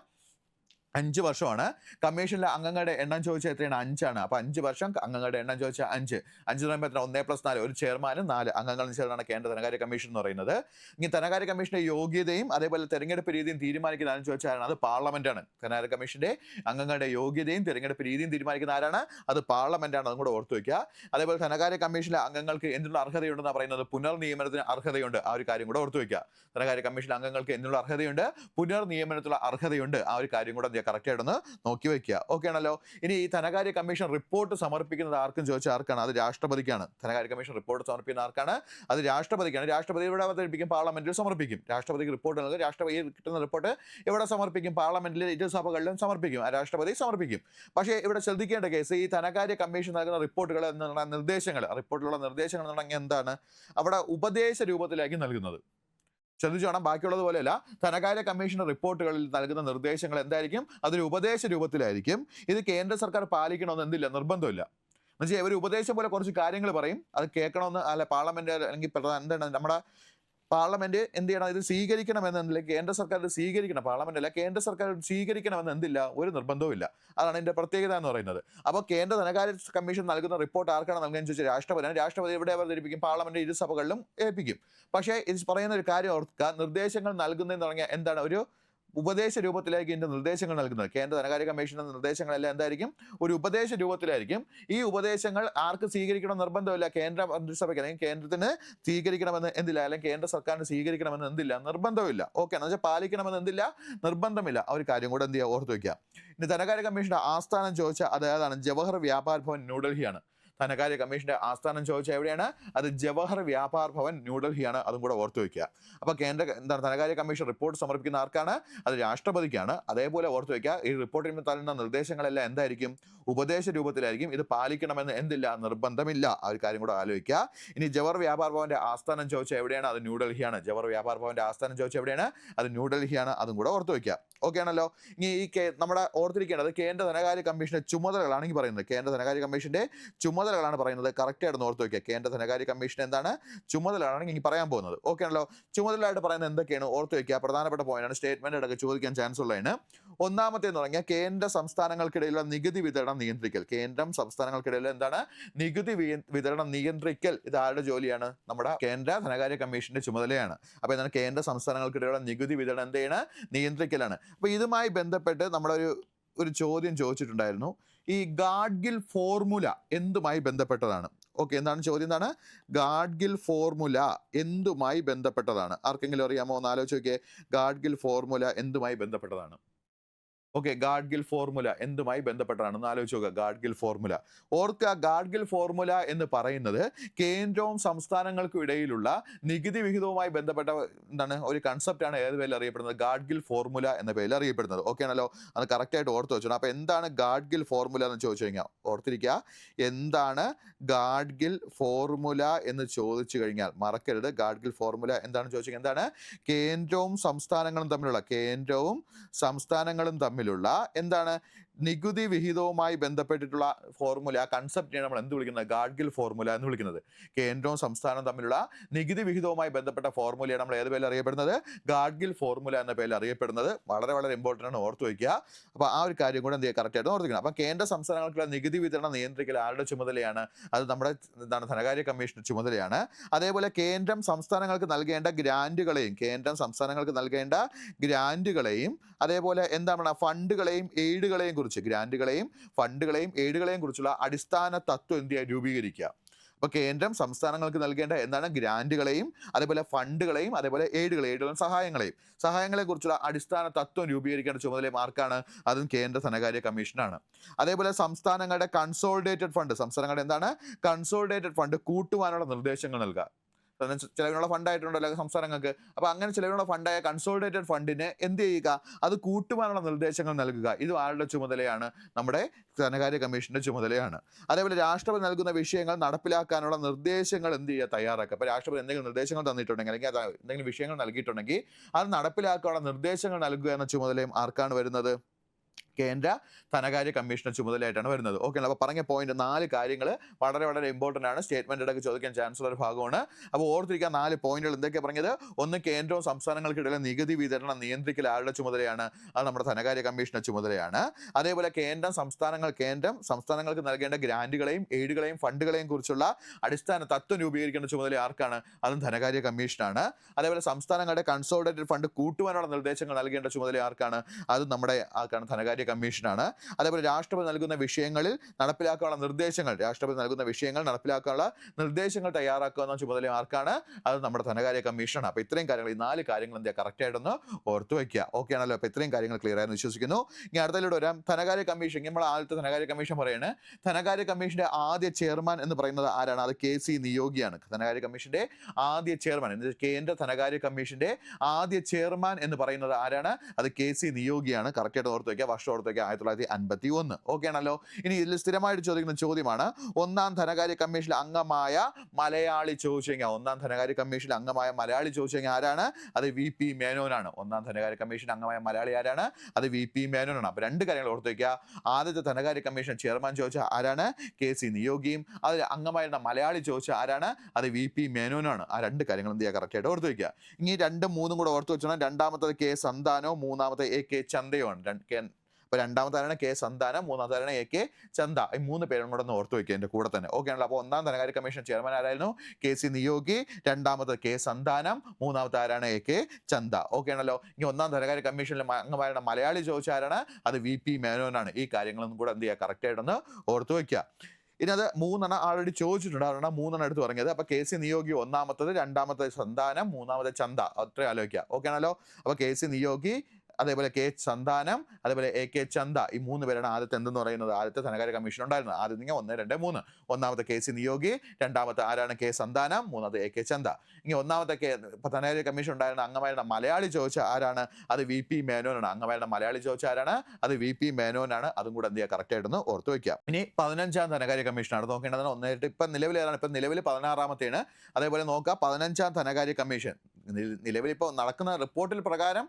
5 വർഷമാണ്. കമ്മീഷനിലെ അംഗങ്ങളുടെ എണ്ണം ചോദിച്ചാൽ എത്രയാണ്? 5 ആണ്. അപ്പോൾ 5 വർഷം അംഗങ്ങളുടെ എണ്ണം ചോദിച്ചാൽ 5 എന്ന് പറയുമ്പോൾ എത്ര? 1+4. ഒരു ചെയർമാനും 4 അംഗങ്ങളും ചേർന്നാണ് കേന്ദ്ര ധനകാര്യ കമ്മീഷൻ എന്ന് പറയുന്നത്. ഇനി ധനകാര്യ കമ്മീഷന്റെ യോഗ്യതയും അതേപോലെ തെരഞ്ഞെടുപ്പ് രീതിയും തീരുമാനിക്കുന്ന ആരെന്ന് ചോദിച്ചാൽ അത് പാർലമെന്റ് ആണ്. ധനകാര്യ കമ്മീഷന്റെ അംഗങ്ങളുടെ യോഗ്യതയും തെരഞ്ഞെടുപ്പ് രീതിയും തീരുമാനിക്കുന്ന ആരാണ്? അത് പാർലമെന്റ് ആണ്. അതും കൂടെ ഓർത്തു വയ്ക്കുക. അതേപോലെ ധനകാര്യ കമ്മീഷനിലെ അംഗങ്ങൾക്ക് എന്നുള്ള അർഹതയുണ്ടെന്ന് പറയുന്നത് പുനർനിയമനത്തിന് അർഹതയുണ്ട്. ആ ഒരു കാര്യം കൂടെ ഓർത്തു വയ്ക്കുക. ധനകാര്യ കമ്മീഷനിലെ അംഗങ്ങൾക്ക് എന്നുള്ള അർഹതയുണ്ട്? പുനർനിയമനത്തിലുള്ള അർഹതയുണ്ട്. ആ ഒരു കാര്യം കൂടെ കറക്റ്റ് ആയിട്ടൊന്ന് നോക്കി വെക്കുക. ഓക്കെ ആണല്ലോ. ഇനി ഈ ധനകാര്യ കമ്മീഷൻ റിപ്പോർട്ട് സമർപ്പിക്കുന്നത് ആർക്കും ചോദിച്ചാൽ ആർക്കാണ്? അത് രാഷ്ട്രപതിക്കാണ്. ധനകാര്യ കമ്മീഷൻ റിപ്പോർട്ട് സമർപ്പിക്കുന്ന ആർക്കാണ്? അത് രാഷ്ട്രപതിക്കാണ്. രാഷ്ട്രപതി ഇവിടെ അവതരിപ്പിക്കും, പാർലമെന്റിൽ സമർപ്പിക്കും. രാഷ്ട്രപതിക്ക് റിപ്പോർട്ട് നൽകും. രാഷ്ട്രപതി കിട്ടുന്ന റിപ്പോർട്ട് ഇവിടെ സമർപ്പിക്കും, പാർലമെന്റിൽ ഇരുസഭകളിലും സമർപ്പിക്കും. രാഷ്ട്രപതി സമർപ്പിക്കും. പക്ഷേ ഇവിടെ ശ്രദ്ധിക്കേണ്ട കേസ്, ഈ ധനകാര്യ കമ്മീഷൻ നൽകുന്ന റിപ്പോർട്ടുകൾ എന്നുള്ള നിർദ്ദേശങ്ങൾ, റിപ്പോർട്ടിലുള്ള നിർദ്ദേശങ്ങൾ എന്നുണ്ടെങ്കിൽ എന്താണ്? അവിടെ ഉപദേശ രൂപത്തിലായിരിക്കും നൽകുന്നത്. ശ്രദ്ധിച്ചു വേണം. ബാക്കിയുള്ളത് പോലെയല്ല. ധനകാര്യ കമ്മീഷൻ റിപ്പോർട്ടുകളിൽ നൽകുന്ന നിർദ്ദേശങ്ങൾ എന്തായിരിക്കും? അതൊരു ഉപദേശ രൂപത്തിലായിരിക്കും. ഇത് കേന്ദ്ര സർക്കാർ പാലിക്കണമെന്ന് എന്തില്ല? നിർബന്ധമില്ല. എന്നുവെച്ചാൽ ഒരു ഉപദേശം പോലെ കുറച്ച് കാര്യങ്ങൾ പറയും. അത് കേൾക്കണമെന്ന് അല്ല പാർലമെന്റ് അല്ലെങ്കിൽ എന്താണ് നമ്മുടെ പാർലമെന്റ് എന്ത് ചെയ്യണം? ഇത് സ്വീകരിക്കണമെന്നില്ല. കേന്ദ്ര സർക്കാർ ഇത് സ്വീകരിക്കണം. പാർലമെന്റ് അല്ല, കേന്ദ്ര സർക്കാർ സ്വീകരിക്കണമെന്ന് എന്തില്ല? ഒരു നിർബന്ധവും ഇല്ല. അതാണ് ഇതിന്റെ പ്രത്യേകത എന്ന് പറയുന്നത്. അപ്പോൾ കേന്ദ്ര ധനകാര്യ കമ്മീഷൻ നൽകുന്ന റിപ്പോർട്ട് ആർക്കാണ് നൽകുകയെന്ന് ചോദിച്ചാൽ രാഷ്ട്രപതിയാണ്. രാഷ്ട്രപതി എവിടെ അവതരിപ്പിക്കും? പാർലമെന്റ് ഇരുസഭകളിലും ഏൽപ്പിക്കും. പക്ഷേ ഇത് പറയുന്ന ഒരു കാര്യം ഓർക്കുക, നിർദ്ദേശങ്ങൾ നൽകുന്നതെന്ന് പറഞ്ഞാൽ എന്താണ്? ഒരു ഉപദേശ രൂപത്തിലായിരിക്കും ഇതിന്റെ നിർദ്ദേശങ്ങൾ നൽകുന്നത്. കേന്ദ്ര ധനകാര്യ കമ്മീഷന്റെ നിർദ്ദേശങ്ങളെല്ലാം എന്തായിരിക്കും? ഒരു ഉപദേശ രൂപത്തിലായിരിക്കും. ഈ ഉപദേശങ്ങൾ ആർക്ക് സ്വീകരിക്കണം നിർബന്ധമില്ല. കേന്ദ്ര മന്ത്രിസഭയ്ക്ക് അല്ലെങ്കിൽ കേന്ദ്രത്തിന് സ്വീകരിക്കണമെന്ന് എന്തില്ല, അല്ലെങ്കിൽ കേന്ദ്ര സർക്കാരിന് സ്വീകരിക്കണമെന്ന് എന്തില്ല? നിർബന്ധമില്ല. ഓക്കെ. എന്ന് വെച്ചാൽ പാലിക്കണമെന്ന് എന്തില്ല? നിർബന്ധമില്ല. ആ ഒരു കാര്യം കൂടെ എന്ത് ചെയ്യുക? ഓർത്ത് വയ്ക്കുക. ഇനി ധനകാര്യ കമ്മീഷന്റെ ആസ്ഥാനം ചോദിച്ചാൽ അത് ഏതാണ്? ജവഹർ വ്യാപാർ ഭവൻ, ന്യൂഡൽഹിയാണ്. ധനകാര്യ കമ്മീഷന്റെ ആസ്ഥാനം ചോദിച്ചാൽ എവിടെയാണ്? അത് ജവഹർ വ്യാപാർ ഭവൻ, ന്യൂഡൽഹിയാണ്. അതും കൂടെ ഓർത്തു വയ്ക്കുക. അപ്പോൾ ധനകാര്യ കമ്മീഷൻ റിപ്പോർട്ട് സമർപ്പിക്കുന്ന ആർക്കാണ്? അത് രാഷ്ട്രപതിക്കാണ്. അതേപോലെ ഓർത്തു വയ്ക്കുക, ഈ റിപ്പോർട്ടിൽ തരുന്ന നിർദ്ദേശങ്ങളെല്ലാം എന്തായിരിക്കും? ഉപദേശ രൂപത്തിലായിരിക്കും. ഇത് പാലിക്കണമെന്ന് എന്തില്ല? നിർബന്ധമില്ല. ആ ഒരു കാര്യം കൂടെ ആലോചിക്കുക. ഇനി ജവഹർ വ്യാപാർ ഭവന്റെ ആസ്ഥാനം ചോദിച്ചാൽ എവിടെയാണ്? അത് ന്യൂഡൽഹിയാണ്. ജവഹർ വ്യാപാർ ഭവന്റെ ആസ്ഥാനം ചോദിച്ചാൽ എവിടെയാണ്? അത് ന്യൂഡൽഹിയാണ്. അതും കൂടെ ഓർത്തു വയ്ക്കുക. ഓക്കെ ആണല്ലോ. ഇനി ഈ നമ്മുടെ ഓർത്തിരിക്കേണ്ടത് കേന്ദ്ര ധനകാര്യ കമ്മീഷന്റെ ചുമതലകളാണ് ഈ പറയുന്നത്. കേന്ദ്ര ധനകാര്യ കമ്മീഷന്റെ ചുമതലകളാണ് പറയുന്നത്. കറക്റ്റ് ആയിട്ട് ഓർത്ത് വയ്ക്കുക. കേന്ദ്ര ധനകാര്യ കമ്മീഷൻ എന്താണ്? ചുമതലകളാണ് ഇനി പറയാൻ പോകുന്നത്. ഓക്കെ ആണല്ലോ. ചുമതലയായിട്ട് പറയുന്നത് എന്തൊക്കെയാണ്? ഓർത്ത് വയ്ക്കുക. പ്രധാനപ്പെട്ട പോയിന്റാണ്. സ്റ്റേറ്റ്മെന്റ് അടക്കം ചോദിക്കാൻ ചാൻസ് ഉള്ളതാണ്. ഒന്നാമത്തേന്ന് പറഞ്ഞാൽ കേന്ദ്ര സംസ്ഥാനങ്ങൾക്കിടയിലുള്ള നികുതി വിതരണം നിയന്ത്രിക്കൽ. കേന്ദ്രം സംസ്ഥാനങ്ങൾക്കിടയിൽ എന്താണ്? നികുതി വിതരണം നിയന്ത്രിക്കൽ. ഇത് ആരുടെ ജോലിയാണ്? നമ്മുടെ കേന്ദ്ര ധനകാര്യ കമ്മീഷന്റെ ചുമതലയാണ്. അപ്പോൾ എന്താണ്? കേന്ദ്ര സംസ്ഥാനങ്ങൾക്കിടയിലുള്ള നികുതി വിതരണം എന്ത് ചെയ്യണം? നിയന്ത്രിക്കലാണ്. അപ്പോൾ ഇതുമായി ബന്ധപ്പെട്ട് നമ്മുടെ ഒരു ചോദ്യം ചോദിച്ചിട്ടുണ്ടായിരുന്നു. ഈ ഗാഡ്ഗിൽ ഫോർമുല എന്തുമായി ബന്ധപ്പെട്ടതാണ്? ഓക്കെ, എന്താണ് ചോദ്യം? എന്താണ്? ഗാഡ്ഗിൽ ഫോർമുല എന്തുമായി ബന്ധപ്പെട്ടതാണ്? ആർക്കെങ്കിലും അറിയാമോ? ഒന്ന് ആലോചിച്ച് നോക്കിയേ. ഗാഡ്ഗിൽ ഫോർമുല എന്തുമായി ബന്ധപ്പെട്ടതാണ്? ഓക്കെ, ഗാഡ്ഗിൽ ഫോർമുല എന്തുമായി ബന്ധപ്പെട്ടാണെന്ന് ആലോചിച്ച് നോക്കുക. ഗാഡ്ഗിൽ ഫോർമുല ഓർക്കുക. ഗാഡ്ഗിൽ ഫോർമുല എന്ന് പറയുന്നത് കേന്ദ്രവും സംസ്ഥാനങ്ങൾക്കും ഇടയിലുള്ള നികുതി വിഹിതവുമായി ബന്ധപ്പെട്ട ഒരു കൺസെപ്റ്റാണ് ഏത് പേരിൽ അറിയപ്പെടുന്നത്? ഗാഡ്ഗിൽ ഫോർമുല എന്ന പേരിൽ അറിയപ്പെടുന്നത്. ഓക്കെ ആണല്ലോ, അത് കറക്റ്റായിട്ട് ഓർത്ത് വെച്ചോ. അപ്പോൾ എന്താണ് ഗാഡ്ഗിൽ ഫോർമുല എന്ന് ചോദിച്ചു കഴിഞ്ഞാൽ ഓർത്തിരിക്കുക, എന്താണ് ഗാഡ്ഗിൽ ഫോർമുല എന്ന് ചോദിച്ചു കഴിഞ്ഞാൽ മറക്കരുത്. ഗാഡ്ഗിൽ ഫോർമുല എന്താണെന്ന് ചോദിച്ചു കഴിഞ്ഞാൽ എന്താണ്? കേന്ദ്രവും സംസ്ഥാനങ്ങളും തമ്മിലുള്ള എന്താണ് നികുതി വിഹിതവുമായി ബന്ധപ്പെട്ടിട്ടുള്ള ഫോർമുല, കൺസെപ്റ്റിനെ നമ്മൾ എന്ത് വിളിക്കുന്നത്? ഗാഡ്ഗിൽ ഫോർമുല എന്ന് വിളിക്കുന്നത്. കേന്ദ്രവും സംസ്ഥാനവും തമ്മിലുള്ള നികുതി വിഹിതവുമായി ബന്ധപ്പെട്ട ഫോർമുലയാണ് നമ്മൾ ഏത് പേരിൽ അറിയപ്പെടുന്നത്? ഗാഡ്ഗിൽ ഫോർമുല എന്ന പേരിൽ അറിയപ്പെടുന്നത്. വളരെ വളരെ ഇമ്പോർട്ടൻ്റ് ആണ്, ഓർത്ത് വയ്ക്കുക. അപ്പോൾ ആ ഒരു കാര്യം കൂടെ എന്ത് ചെയ്യുക, കറക്റ്റായിട്ട് ഓർത്തിക്കണം. അപ്പം കേന്ദ്ര സംസ്ഥാനങ്ങൾക്കുള്ള നികുതി വിതരണം നിയന്ത്രിക്കൽ ആരുടെ ചുമതലയാണ്? അത് നമ്മുടെ ധനകാര്യ കമ്മീഷന്റെ ചുമതലയാണ്. അതേപോലെ കേന്ദ്രം സംസ്ഥാനങ്ങൾക്ക് നൽകേണ്ട ഗ്രാൻറ്റുകളെയും അതേപോലെ എന്താണ് ഫണ്ടുകളെയും എയ്ഡുകളെയും കുറിച്ചുള്ള അടിസ്ഥാന തത്വം എന്ത് ചെയ്യുക, രൂപീകരിക്കുക. അപ്പോൾ കേന്ദ്രം സംസ്ഥാനങ്ങൾക്ക് നൽകേണ്ട എന്താണ്? ഗ്രാൻറ്റുകളെയും അതേപോലെ ഫണ്ടുകളെയും അതേപോലെ എയ്ഡുകളും സഹായങ്ങളെ കുറിച്ചുള്ള അടിസ്ഥാന തത്വം രൂപീകരിക്കേണ്ട ചുമതല ആർക്കാണ്? അതും കേന്ദ്ര ധനകാര്യ കമ്മീഷനാണ്. അതേപോലെ സംസ്ഥാനങ്ങളുടെ കൺസോളിഡേറ്റഡ് ഫണ്ട് കൂട്ടുവാനുള്ള നിർദ്ദേശങ്ങൾ നൽകുക. ചിലവിനുള്ള ഫണ്ടായിട്ടുണ്ടല്ലോ സംസ്ഥാനങ്ങൾക്ക്. അപ്പോൾ അങ്ങനെ ചിലവിനുള്ള ഫണ്ടായ കൺസോളിഡേറ്റഡ് ഫണ്ടിന് എന്ത് ചെയ്യുക? അത് കൂട്ടുവാനുള്ള നിർദ്ദേശങ്ങൾ നൽകുക. ഇത് ആരുടെ ചുമതലയാണ്? നമ്മുടെ ധനകാര്യ കമ്മീഷന്റെ ചുമതലയാണ്. അതേപോലെ രാഷ്ട്രപതി നൽകുന്ന വിഷയങ്ങൾ നടപ്പിലാക്കാനുള്ള നിർദ്ദേശങ്ങൾ എന്ത് ചെയ്യുക? തയ്യാറാക്കുക. അപ്പോൾ രാഷ്ട്രപതി എന്തെങ്കിലും നിർദ്ദേശങ്ങൾ തന്നിട്ടുണ്ടെങ്കിൽ അല്ലെങ്കിൽ എന്തെങ്കിലും വിഷയങ്ങൾ നൽകിയിട്ടുണ്ടെങ്കിൽ അത് നടപ്പിലാക്കാനുള്ള നിർദ്ദേശങ്ങൾ നൽകുക എന്ന ചുമതലയും ആർക്കാണ് വരുന്നത്? കേന്ദ്ര ധനകാര്യ കമ്മീഷന്റെ ചുമതലയായിട്ടാണ് വരുന്നത്. ഓക്കെ, അപ്പോൾ പറഞ്ഞ പോയിന്റ് 4 കാര്യങ്ങൾ വളരെ വളരെ ഇമ്പോർട്ടൻ്റ് ആണ്. സ്റ്റേറ്റ്മെന്റ് ഇടയ്ക്ക് ചോദിക്കാൻ ചാൻസ് ഉള്ള ഒരു ഭാഗമാണ്. അപ്പോൾ ഓർത്തിരിക്കാൻ 4 പോയിന്റുകൾ എന്തൊക്കെയാണ് പറഞ്ഞത്? ഒന്ന്, കേന്ദ്രവും സംസ്ഥാനങ്ങൾക്കിടയിലെ നികുതി വിതരണം നിയന്ത്രിക്കൽ ആരുടെ ചുമതലയാണ്? അത് നമ്മുടെ ധനകാര്യ കമ്മീഷന്റെ ചുമതലയാണ്. അതേപോലെ കേന്ദ്രം സംസ്ഥാനങ്ങൾക്ക് നൽകേണ്ട ഗ്രാൻറ്റുകളെയും എയ്ഡുകളെയും ഫണ്ടുകളെയും കുറിച്ചുള്ള അടിസ്ഥാന തത്വം രൂപീകരിക്കേണ്ട ചുമതല ആർക്കാണ്? അതും ധനകാര്യ കമ്മീഷനാണ്. അതേപോലെ സംസ്ഥാനങ്ങളുടെ കൺസോളിഡേറ്റഡ് ഫണ്ട് കൂട്ടുവാനുള്ള നിർദ്ദേശങ്ങൾ നൽകേണ്ട ചുമതല ആർക്കാണ്? അത് നമ്മുടെ ധനകാര്യ കമ്മീഷനാണ്. അതേപോലെ രാഷ്ട്രപതി നൽകുന്ന വിഷയങ്ങളിൽ നടപ്പിലാക്കാനുള്ള നിർദ്ദേശങ്ങൾ തയ്യാറാക്കുന്ന ചുമതല ആർക്കാണ്? അത് നമ്മുടെ ധനകാര്യ കമ്മീഷനാണ്. അപ്പോൾ ഇത്രയും കാര്യങ്ങൾ, ഈ 4 കാര്യങ്ങൾ എന്താ കറക്റ്റ് ആയിട്ടൊന്ന് ഓർത്ത് വയ്ക്കുക. ഓക്കെ ആണല്ലോ, അപ്പോൾ ഇത്രയും കാര്യങ്ങൾ ക്ലിയർ ആയെന്ന് വിശ്വസിക്കുന്നു. ഇനി അടുത്തതിലൂടെ വരാം. ധനകാര്യ കമ്മീഷൻ, നമ്മൾ ആദ്യത്തെ ധനകാര്യ കമ്മീഷൻ പറയാണ്. ധനകാര്യ കമ്മീഷന്റെ ആദ്യ ചെയർമാൻ എന്ന് പറയുന്നത് ആരാണ്? അത് KC നിയോഗിയാണ്. ധനകാര്യ കമ്മീഷന്റെ ആദ്യ ചെയർമാൻ, കേന്ദ്ര ധനകാര്യ കമ്മീഷന്റെ ആദ്യ ചെയർമാൻ എന്ന് പറയുന്നത് ആരാണ്? അത് KC നിയോഗിയാണ്. കറക്റ്റ് ആയിട്ട് ഓർത്ത് വയ്ക്കുക. വർഷം ഓർത്ത് വയ്ക്കുക, 1951. ഓക്കെ ആണല്ലോ. ഇനി ഇതിൽ സ്ഥിരമായിട്ട് ചോദിക്കുന്ന ചോദ്യമാണ്, ഒന്നാം ധനകാര്യ കമ്മീഷനിൽ അംഗമായ മലയാളി ചോദിച്ചു കഴിഞ്ഞാൽ ആരാണ്? അത് VP മേനോനാണ്. ഒന്നാം ധനകാര്യ കമ്മീഷൻ അംഗമായ മലയാളി ആരാണ്? അത് VP മേനോനാണ്. അപ്പോൾ 2 കാര്യങ്ങൾ ഓർത്ത് വയ്ക്കുക. ആദ്യത്തെ ധനകാര്യ കമ്മീഷൻ ചെയർമാൻ ചോദിച്ചാൽ ആരാണ്? KC നിയോഗിയും. അതിൽ അംഗമായിരുന്ന മലയാളി ചോദിച്ചാൽ ആരാണ്? അത് VP മേനോനാണ്. ആ 2 കാര്യങ്ങൾ എന്ത് ചെയ്യുക, കറക്റ്റായിട്ട് ഓർത്ത് വയ്ക്കുക. ഇനി 2ഉം 3ഉം കൂടെ ഓർത്ത് വെച്ചാൽ രണ്ടാമത്തത് K സന്താനോ, മൂന്നാമത്തെ AK ചന്തയോ ആണ്. അപ്പോൾ രണ്ടാമത്തെ ആരാണ്? K സന്താനം, മൂന്നാമത്തെ ആരാണ് AK ചന്ത. ഈ 3 പേരും കൂടെ ഒന്ന് ഓർത്ത് വയ്ക്കുക എൻ്റെ കൂടെ തന്നെ. ഓക്കെ ആണല്ലോ. അപ്പോൾ ഒന്നാം ധനകാര്യ കമ്മീഷൻ ചെയർമാൻ ആരായിരുന്നു? KC നിയോഗി. രണ്ടാമത്തെ K സന്താനം. മൂന്നാമത്തെ ആരാണ്? AK ചന്ത. ഓക്കെ ആണല്ലോ. ഇനി ഒന്നാം ധനകാര്യ കമ്മീഷനിലെ അംഗമായിരുന്ന മലയാളി ചോദിച്ച ആരാണ്? അത് VP മേനോനാണ്. ഈ കാര്യങ്ങളൊന്നും കൂടെ എന്ത് ചെയ്യുക, കറക്റ്റായിട്ടൊന്ന് ഓർത്ത് വയ്ക്കുക. ഇനി അത് 3 ആൾറെഡി ചോദിച്ചിട്ടുണ്ട്. അതാണ് 3 എടുത്ത് പറഞ്ഞത്. അപ്പോൾ KC നിയോഗി ഒന്നാമത്തത്, രണ്ടാമത്തെ സന്താനം, മൂന്നാമത്തെ ചന്ത. അത്രയും ആലോചിക്കുക. ഓക്കെ ആണല്ലോ. അപ്പോൾ KC നിയോഗി, അതേപോലെ K സന്താനം, അതേപോലെ AK ചന്ത, ഈ 3 പേരാണ് ആദ്യത്തെ എന്തെന്ന് പറയുന്നത് ആദ്യത്തെ ധനകാര്യ കമ്മീഷൻ ഉണ്ടായിരുന്നത്. ആദ്യം 1, 2, 3. ഒന്നാമത്തെ KC നിയോഗി, രണ്ടാമത്തെ ആരാണ്? K സന്താനം, മൂന്നാമത്തെ AK ചന്ത. ഇനി ഒന്നാമത്തെ ധനകാര്യ കമ്മീഷൻ ഉണ്ടായിരുന്ന അംഗമായിരുന്ന മലയാളി ചോദിച്ച ആരാണ്? അത് VP മേനോനാണ്. അംഗമായിരുന്ന മലയാളി ചോദിച്ച ആരാണ്? അത് VP മേനോനാണ്. അതും കൂടെ എന്ത് ചെയ്യുക, കറക്റ്റ് ആയിട്ടൊന്ന് ഓർത്ത് വയ്ക്കുക. ഇനി 15ാം ധനകാര്യ കമ്മീഷനാണ് നോക്കേണ്ടത്. ഇപ്പം നിലവിൽ 16ാമത്തെയാണ്. അതേപോലെ നോക്കുക, 15ാം ധനകാര്യ കമ്മീഷൻ നിലവിൽ ഇപ്പോൾ നടക്കുന്ന റിപ്പോർട്ടിൽ പ്രകാരം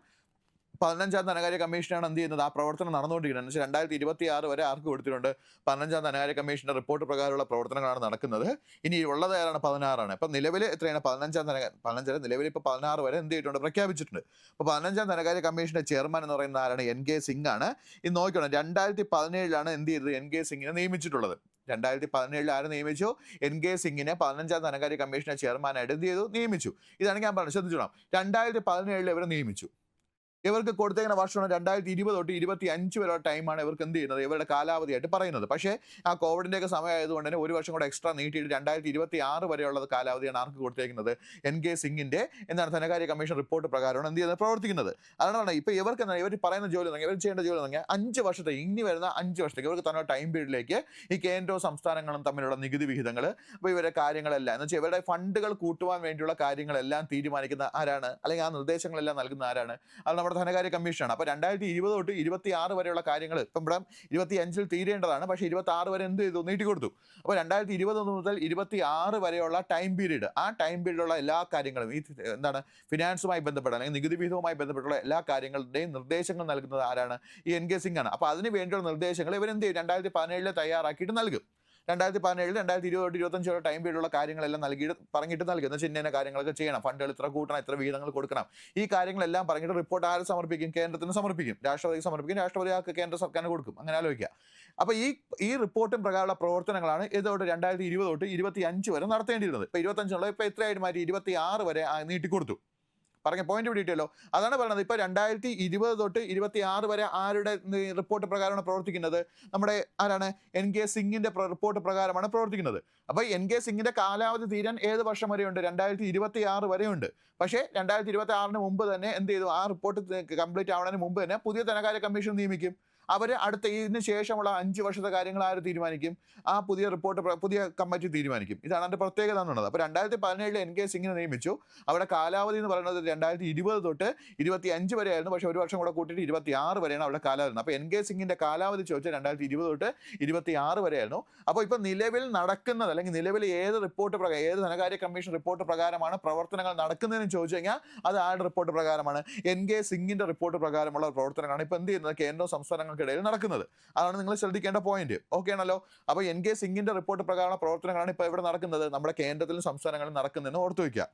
15ാം ധനകാര്യ കമ്മീഷനാണ് എന്ത് ചെയ്യുന്നത്, ആ പ്രവർത്തനം നടന്നുകൊണ്ടിരിക്കുന്നത്. എന്ന് വെച്ചാൽ 2026 വരെ ആർക്ക് കൊടുത്തിട്ടുണ്ട്? 15ാം ധനകാര്യ കമ്മീഷന്റെ റിപ്പോർട്ട് പ്രകാരമുള്ള പ്രവർത്തനങ്ങളാണ് നടക്കുന്നത്. ഇനി ഉള്ളത് ഏതാണ്? 16ആണ്. ഇപ്പം നിലവിൽ എത്രയാണ്? 15 നിലവിൽ ഇപ്പോൾ 16 വരെ എന്ത് ചെയ്തിട്ടുണ്ട്? പ്രഖ്യാപിച്ചിട്ടുണ്ട്. അപ്പോൾ 15ാം ധനകാര്യ കമ്മീഷന്റെ ചെയർമാൻ എന്ന് പറയുന്നത് ആരാണ്? NK സിംഗ് ആണ്. ഇത് നോക്കണം, 2017 എന്ത് ചെയ്തത്? NK സിംഗിനെ നിയമിച്ചിട്ടുള്ളത്. 2017 ആര് നിയമിച്ചു? NK സിംഗിനെ 15ാം ധനകാര്യ കമ്മീഷനെ ചെയർമാനായിട്ട് എന്ത് ചെയ്തു? നിയമിച്ചു. ഇതാണ് ഞാൻ പറഞ്ഞത്, ശ്രദ്ധിച്ചോളാം. 2017 ഇവരെ നിയമിച്ചു. ഇവർക്ക് കൊടുത്തേക്കുന്ന വർഷമാണ് 2020 തൊട്ട് 25 വരെയുള്ള ടൈമാണ് ഇവർക്ക് എന്ത് ചെയ്യുന്നത് ഇവരുടെ കാലാവധിയായിട്ട് പറയുന്നത്. പക്ഷേ ആ കോവിഡിൻ്റെയൊക്കെ സമയമായതുകൊണ്ട് തന്നെ ഒരു വർഷം കൂടെ എക്സ്ട്രാ നീട്ടിയിട്ട് 2026 വരെയുള്ള കാലാവധിയാണ് ആർക്ക് കൊടുത്തേക്കുന്നത്, NK സിംഗിന്റെ എന്താണ് ധനകാര്യ കമ്മീഷൻ റിപ്പോർട്ട് പ്രകാരമാണ് എന്ത് ചെയ്യുന്നത് പ്രവർത്തിക്കുന്നത്. അതാണ് ഇപ്പോൾ ഇവർക്ക് എന്താണ് ഇവർ പറയുന്ന ജോലി ഇവർ ചെയ്യേണ്ട ജോലി എന്ന് 5 വർഷത്തെ ഇനി വരുന്ന 5 വർഷത്തേക്ക് ഇവർക്ക് തന്നെ ടൈം പീരീഡിലേക്ക് ഈ കേന്ദ്രവും സംസ്ഥാനങ്ങളും തമ്മിലുള്ള നികുതി വിഹിതങ്ങൾ, അപ്പോൾ ഇവരുടെ കാര്യങ്ങളെല്ലാം എന്ന് വെച്ചാൽ ഇവരുടെ ഫണ്ടുകൾ കൂട്ടുവാൻ വേണ്ടിയുള്ള കാര്യങ്ങളെല്ലാം തീരുമാനിക്കുന്ന ആരാണ്, അല്ലെങ്കിൽ ആ നിർദ്ദേശങ്ങളെല്ലാം നൽകുന്ന ആരാണ്, അത് നമ്മുടെ ധനകാര്യ കമ്മീഷനാണ്. അപ്പോൾ 2020 തൊട്ട് 26 വരെയുള്ള കാര്യങ്ങൾ ഇപ്പം ഇവിടെ 25 തീരേണ്ടതാണ്, പക്ഷേ 26 വരെ എന്ത് ചെയ്തു നീട്ടിക്കൊടുത്തു. അപ്പോൾ 2020 മുതൽ 26 വരെയുള്ള ടൈം പീരീഡ്, ആ ടൈം പീരീഡിലുള്ള എല്ലാ കാര്യങ്ങളും ഈ എന്താണ് ഫിനാൻസുമായി ബന്ധപ്പെട്ട അല്ലെങ്കിൽ നികുതി വിഹിതവുമായി ബന്ധപ്പെട്ടുള്ള എല്ലാ കാര്യങ്ങളുടെയും നിർദ്ദേശങ്ങൾ നൽകുന്നത് ആരാണ്, ഈ NK സിംഗ് ആണ്. അപ്പോൾ അതിന് വേണ്ടിയുള്ള നിർദ്ദേശങ്ങൾ ഇവരെന്ത് ചെയ്യും 2017 തയ്യാറാക്കിയിട്ട് നൽകും. 2017 2020 തൊട്ട് 25 ടൈം പീരീഡിലുള്ള കാര്യങ്ങളെല്ലാം പറഞ്ഞിട്ട് നൽകും. എന്ന് വെച്ചാൽ ഇന്ന കാര്യങ്ങളൊക്കെ ചെയ്യണം, ഫണ്ടുകൾ ഇത്ര കൂട്ടണം, ഇത്ര വിഹിതങ്ങൾ കൊടുക്കണം, ഈ കാര്യങ്ങളെല്ലാം പറഞ്ഞിട്ട് റിപ്പോർട്ട് ആര് സമർപ്പിക്കും, കേന്ദ്രത്തിന് സമർപ്പിക്കും, രാഷ്ട്രപതിക്ക് സമർപ്പിക്കും, രാഷ്ട്രപതി ആൾക്ക് കേന്ദ്ര സർക്കാരിന് കൊടുക്കും. അങ്ങനെ ആലോചിക്കുക. അപ്പോൾ ഈ റിപ്പോർട്ടും പ്രകാരമുള്ള പ്രവർത്തനങ്ങളാണ് ഇതോട്ട് 2020 തൊട്ട് 25 വരെ നടത്തേണ്ടിയിരുന്നത്. ഇപ്പോൾ 25 ഇപ്പോൾ എത്രയായിട്ട് മാറ്റി 26 വരെ നീട്ടിക്കൊടുത്തു. പറഞ്ഞ പോയിന്റ് പിടിയിട്ടല്ലോ. അതാണ് പറയുന്നത് ഇപ്പോൾ 2020 തൊട്ട് 26 വരെ ആരുടെ റിപ്പോർട്ട് പ്രകാരമാണ് പ്രവർത്തിക്കുന്നത്, നമ്മുടെ ആരാണ് NK സിംഗിന്റെ റിപ്പോർട്ട് പ്രകാരമാണ് പ്രവർത്തിക്കുന്നത്. അപ്പോൾ NK സിംഗിന്റെ കാലാവധി തീരാൻ ഏത് വർഷം വരെയുണ്ട്, 2026 വരെയുണ്ട്. പക്ഷേ 2026 മുമ്പ് തന്നെ എന്ത് ചെയ്തു, ആ റിപ്പോർട്ട് കംപ്ലീറ്റ് ആവുന്നതിന് മുമ്പ് തന്നെ പുതിയ ധനകാര്യ കമ്മീഷൻ നിയമിക്കും. അവർ അടുത്ത ഇതിന് ശേഷമുള്ള 5 വർഷത്തെ കാര്യങ്ങൾ ആര് തീരുമാനിക്കും, ആ പുതിയ റിപ്പോർട്ട് പുതിയ കമ്മിറ്റി തീരുമാനിക്കും. ഇതാണ് അതിൻ്റെ പ്രത്യേകത എന്നുള്ളത്. അപ്പോൾ 2017 NK സിംഗിനെ നിയമിച്ചു. അവിടെ കാലാവധി എന്ന് പറയുന്നത് 2020 തൊട്ട് 25 വരെ ആയിരുന്നു, പക്ഷേ ഒരു വർഷം കൂടെ കൂട്ടിയിട്ട് 26 വരെയാണ് അവിടെ കാലാവധി. അപ്പോൾ NK സിംഗിന്റെ കാലാവധി ചോദിച്ചാൽ 2020 തൊട്ട് 26 വരെ ആയിരുന്നു. അപ്പോൾ ഇപ്പോൾ നിലവിൽ നടക്കുന്നത് അല്ലെങ്കിൽ നിലവിൽ ഏത് റിപ്പോർട്ട് പ്രകാരം, ഏത് ധനകാര്യ കമ്മീഷൻ റിപ്പോർട്ട് പ്രകാരമാണ് പ്രവർത്തനങ്ങൾ നടക്കുന്നതെന്ന് ചോദിച്ചു കഴിഞ്ഞാൽ അത് ആരുടെ റിപ്പോർട്ട് പ്രകാരമാണ്, NK സിംഗിന്റെ റിപ്പോർട്ട് പ്രകാരമുള്ള പ്രവർത്തനങ്ങളാണ് ഇപ്പോൾ എന്ത് ചെയ്യുന്നത് കേന്ദ്രവും സംസ്ഥാനങ്ങൾക്കിടയിൽ നടക്കുന്നത്. അതാണ് നിങ്ങൾ ശ്രദ്ധിക്കേണ്ട പോയിന്റ്. ഓക്കെ ആണല്ലോ. അപ്പോൾ NK സിംഗിന്റെ റിപ്പോർട്ട് പ്രകാരമുള്ള പ്രവർത്തനങ്ങളാണ് ഇപ്പോൾ ഇവിടെ നടക്കുന്നത്, നമ്മുടെ കേന്ദ്രത്തിലും സംസ്ഥാനങ്ങളിലും നടക്കുന്നതെന്ന് ഓർത്തു വയ്ക്കുക.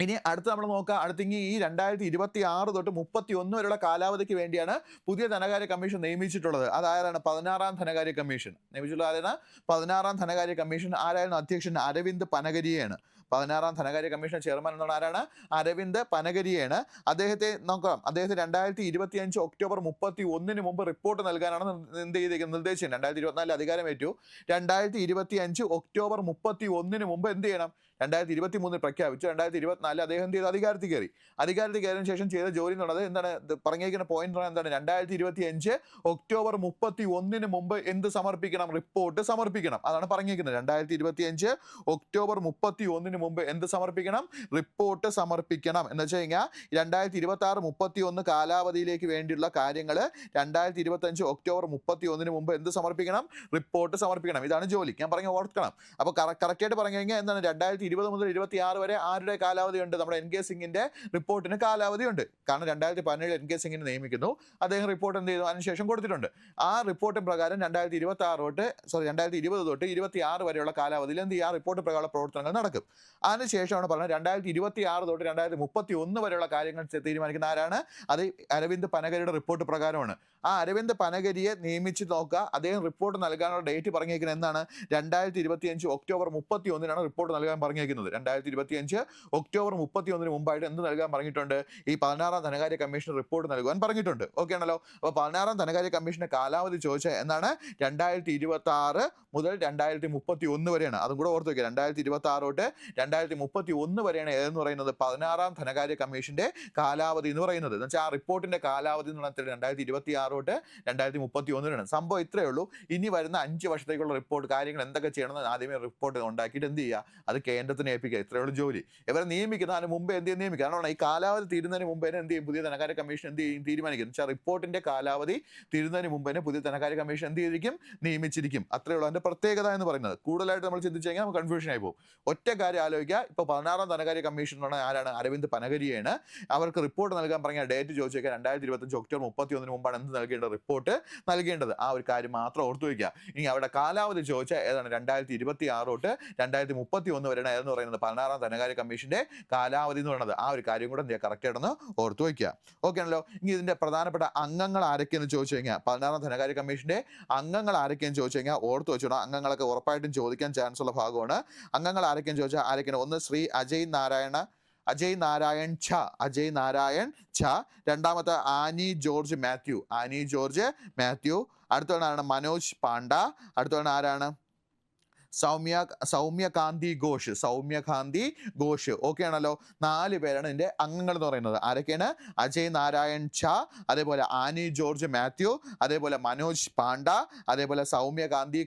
ഇനി അടുത്ത് നമ്മൾ നോക്കുക, അടുത്തിങ്ങി ഈ 2026 തൊട്ട് 31 വരെയുള്ള കാലാവധിക്ക് വേണ്ടിയാണ് പുതിയ ധനകാര്യ കമ്മീഷൻ നിയമിച്ചിട്ടുള്ളത്. അതാരാണ്, 16ാം ധനകാര്യ കമ്മീഷൻ നിയമിച്ചിട്ടുള്ള ആരാണ്, 16ാം ധനകാര്യ കമ്മീഷൻ. ആരായിരുന്നു അധ്യക്ഷൻ, അരവിന്ദ് പനഗരിയയാണ്. 16ാം ധനകാര്യ കമ്മീഷൻ ചെയർമാൻ എന്നുള്ള ആരാണ്, അരവിന്ദ് പനഗരിയാണ്. അദ്ദേഹത്തെ നോക്കാം, അദ്ദേഹത്തെ 2025 ഒക്ടോബർ 31 മുമ്പ് റിപ്പോർട്ട് നൽകാനാണ് എന്ത് ചെയ്തേക്കുന്നത്, നിർദ്ദേശിച്ചത്. 2024 അധികാരമേറ്റു. 2025 ഒക്ടോബർ 31 മുമ്പ് എന്ത് ചെയ്യണം, 2023 പ്രഖ്യാപിച്ചു. 2024 അദ്ദേഹം എന്ത് ചെയ്തു, അധികാരത്തിൽ കയറിയതിനു ശേഷം ചെയ്ത ജോലി എന്നുള്ളത് എന്താണ് പറഞ്ഞിരിക്കുന്ന പോയിന്റ് എന്താണ്, 2025 ഒക്ടോബർ 31 മുമ്പ് എന്ത് സമർപ്പിക്കണം, റിപ്പോർട്ട് സമർപ്പിക്കണം. അതാണ് പറഞ്ഞിരിക്കുന്നത്. 2025 ഒക്ടോബർ 31 മുമ്പ് എന്ത് സമർപ്പിക്കണം, റിപ്പോർട്ട് സമർപ്പിക്കണം. എന്ന് വെച്ച് കഴിഞ്ഞാൽ 2026 31 കാലാവധിയിലേക്ക് വേണ്ടിയുള്ള കാര്യങ്ങൾ 2025 ഒക്ടോബർ 31 മുമ്പ് എന്ത് സമർപ്പിക്കണം, റിപ്പോർട്ട് സമർപ്പിക്കണം. ഇതാണ് ജോലി. ഞാൻ പറഞ്ഞ ഓർക്കണം. അപ്പോൾ കറക്റ്റായിട്ട് പറഞ്ഞു കഴിഞ്ഞാൽ എന്താണ്, 2020 മുതൽ 26 വരെ ആരുടെ കാലാവധിയുണ്ട്, നമ്മുടെ NK സിംഗിന്റെ റിപ്പോർട്ടിന് കാലാവധിയുണ്ട്. കാരണം 2017 NK സിംഗിനെ നിയമിക്കുന്നു, അദ്ദേഹം റിപ്പോർട്ട് എന്ത് ചെയ്തു, അതിനുശേഷം കൊടുത്തിട്ടുണ്ട്. ആ റിപ്പോർട്ട് പ്രകാരം 2020 തൊട്ട് 26 വരെയുള്ള കാലാവധിയിൽ എന്ത് ചെയ്യുക, ആ റിപ്പോർട്ട് പ്രകാരമുള്ള പ്രവർത്തനങ്ങൾ നടക്കും. അതിനുശേഷമാണ് പറഞ്ഞത് 2026 തൊട്ട് 2031 വരെയുള്ള കാര്യങ്ങൾ തീരുമാനിക്കുന്ന ആരാണ്, അത് അരവിന്ദ് പനഗരിയുടെ റിപ്പോർട്ട് പ്രകാരമാണ്. ആ അരവിന്ദ് പനഗരിയെ നിയമിച്ച് നോക്കുക. അദ്ദേഹം റിപ്പോർട്ട് നൽകാനുള്ള ഡേറ്റ് പറഞ്ഞേക്കുന്നത് എന്താണ്, 2025 ഒക്ടോബർ 31 റിപ്പോർട്ട് നൽകാൻ പറഞ്ഞേക്കുന്നത്. 2025 ഒക്ടോബർ 31 മുമ്പായിട്ട് എന്ത് നൽകാൻ പറഞ്ഞിട്ടുണ്ട്, ഈ 16ാം ധനകാര്യ കമ്മീഷൻ റിപ്പോർട്ട് നൽകുവാൻ പറഞ്ഞിട്ടുണ്ട്. ഓക്കെ ആണല്ലോ. അപ്പോൾ 16ാം ധനകാര്യ കമ്മീഷന്റെ കാലാവധി ചോദിച്ചാൽ എന്നാണ്, 2026 മുതൽ 2031 വരെയാണ്. അതും കൂടെ ഓർത്ത് വയ്ക്കുക. 2026 തൊട്ട് 2031 വരെയാണ് ഏതെന്ന് പറയുന്നത് 16ാം ധനകാര്യ കമ്മീഷന്റെ കാലാവധി എന്ന് പറയുന്നത്. എന്ന് വെച്ചാൽ ആ റിപ്പോർട്ടിന്റെ കാലാവധി എന്ന് പറഞ്ഞാൽ 2026 തൊട്ട് 2031 സംഭവം ഇത്രയേ ഉള്ളൂ. ഇനി വരുന്ന 5 വർഷത്തേക്കുള്ള റിപ്പോർട്ട് കാര്യങ്ങൾ എന്തൊക്കെ ചെയ്യണമെന്ന് ആദ്യമേ റിപ്പോർട്ട് ഉണ്ടാക്കിയിട്ട് എന്ത് ചെയ്യുക, അത് കേന്ദ്രത്തിന് ഏൽപ്പിക്കുക. ഇത്രയുള്ള ജോലി. ഇവരെ നിയമിക്കുന്ന അതിന് മുമ്പ് എന്ത് നിയമിക്കുക. കാരണം ഈ കാലാവധി തീരുന്നതിന് മുമ്പ് തന്നെ എന്ത് ചെയ്യും, പുതിയ ധനകാര്യ കമ്മീഷൻ എന്ത് ചെയ്യും, തീരുമാനിക്കും. എന്ന് വെച്ചാൽ റിപ്പോർട്ടിന്റെ കാലാവധി തീരുന്നതിന് മുമ്പ് തന്നെ പുതിയ ധനകാര്യ കമ്മീഷൻ എന്ത് ചെയ്തിരിക്കും, നിയമിച്ചിരിക്കും. അത്രയേ ഉള്ളൂ അതിന്റെ പ്രത്യേകത എന്ന് പറയുന്നത്. കൂടുതലായിട്ട് നമ്മൾ ചിന്തിച്ചു കഴിഞ്ഞാൽ നമുക്ക് കൺഫ്യൂഷൻ ആയി പോകും. ഒറ്റ കാര്യം ആലോചിക്കുക. ഇപ്പോൾ 16ാം ധനകാര്യ കമ്മീഷൻ എന്ന് പറഞ്ഞാൽ ആരാണ്, അരവിന്ദ് പനഗരിയാണ്. അവർക്ക് റിപ്പോർട്ട് നൽകാൻ പറഞ്ഞ ഡേറ്റ് ചോദിച്ചേക്കാൻ 2025 ഒക്ടോബർ 31 മുമ്പാണ് എന്ത് നൽകേണ്ടത്, റിപ്പോർട്ട് നൽകേണ്ടത്. ആ ഒരു കാര്യം മാത്രം ഓർത്തു വയ്ക്കുക. ഇനി അവിടെ കാലാവധി ചോദിച്ചാൽ ഏതാണ്, 2026 തൊട്ട് 2031 വരെയാണ് ഏതെന്ന് പറയുന്നത് 16ാം ധനകാര്യ കമ്മീഷന്റെ കാലാവധി എന്ന് പറയുന്നത്. ആ ഒരു കാര്യം കൂടെ എന്ത് ചെയ്യുക, കറക്റ്റ് ആയിട്ടൊന്ന് ഓർത്തു വയ്ക്കുക. ഓക്കെ ആണല്ലോ. ഇനി ഇതിന്റെ പ്രധാനപ്പെട്ട അംഗങ്ങൾ ആരൊക്കെയെന്ന് ചോദിച്ചു കഴിഞ്ഞാൽ, 16ാം ധനകാര്യ കമ്മീഷന്റെ അംഗങ്ങൾ ആരൊക്കെയെന്ന് ചോദിച്ചു കഴിഞ്ഞാൽ ഓർത്തു വെച്ചോണം. അംഗങ്ങളൊക്കെ ഉറപ്പായിട്ടും ചോദിക്കാൻ ചാൻസ് ഉള്ള ഭാഗമാണ്. അംഗങ്ങൾ ആരൊക്കെയെന്ന് ചോദിച്ചാൽ ആരൊക്കെയാണ്, ഒന്ന് ശ്രീ അജയ് നാരായണ അജയ് നാരായൺ ഝ, അജയ് നാരായൺ ഝ. രണ്ടാമത്തെ ആനി ജോർജ് മാത്യു. അടുത്തവണ മനോജ് പാണ്ഡ. അടുത്തവണ ആരാണ്? സൗമ്യകാന്തി ഘോഷ്. ഓക്കെ ആണല്ലോ. 4 പേരാണ് ഇതിന്റെ അംഗങ്ങൾ എന്ന് പറയുന്നത്. ആരൊക്കെയാണ്? അജയ് നാരായൺ ഝ, അതേപോലെ ആനി ജോർജ് മാത്യു, അതേപോലെ മനോജ് പാണ്ഡ, അതേപോലെ സൗമ്യകാന്തി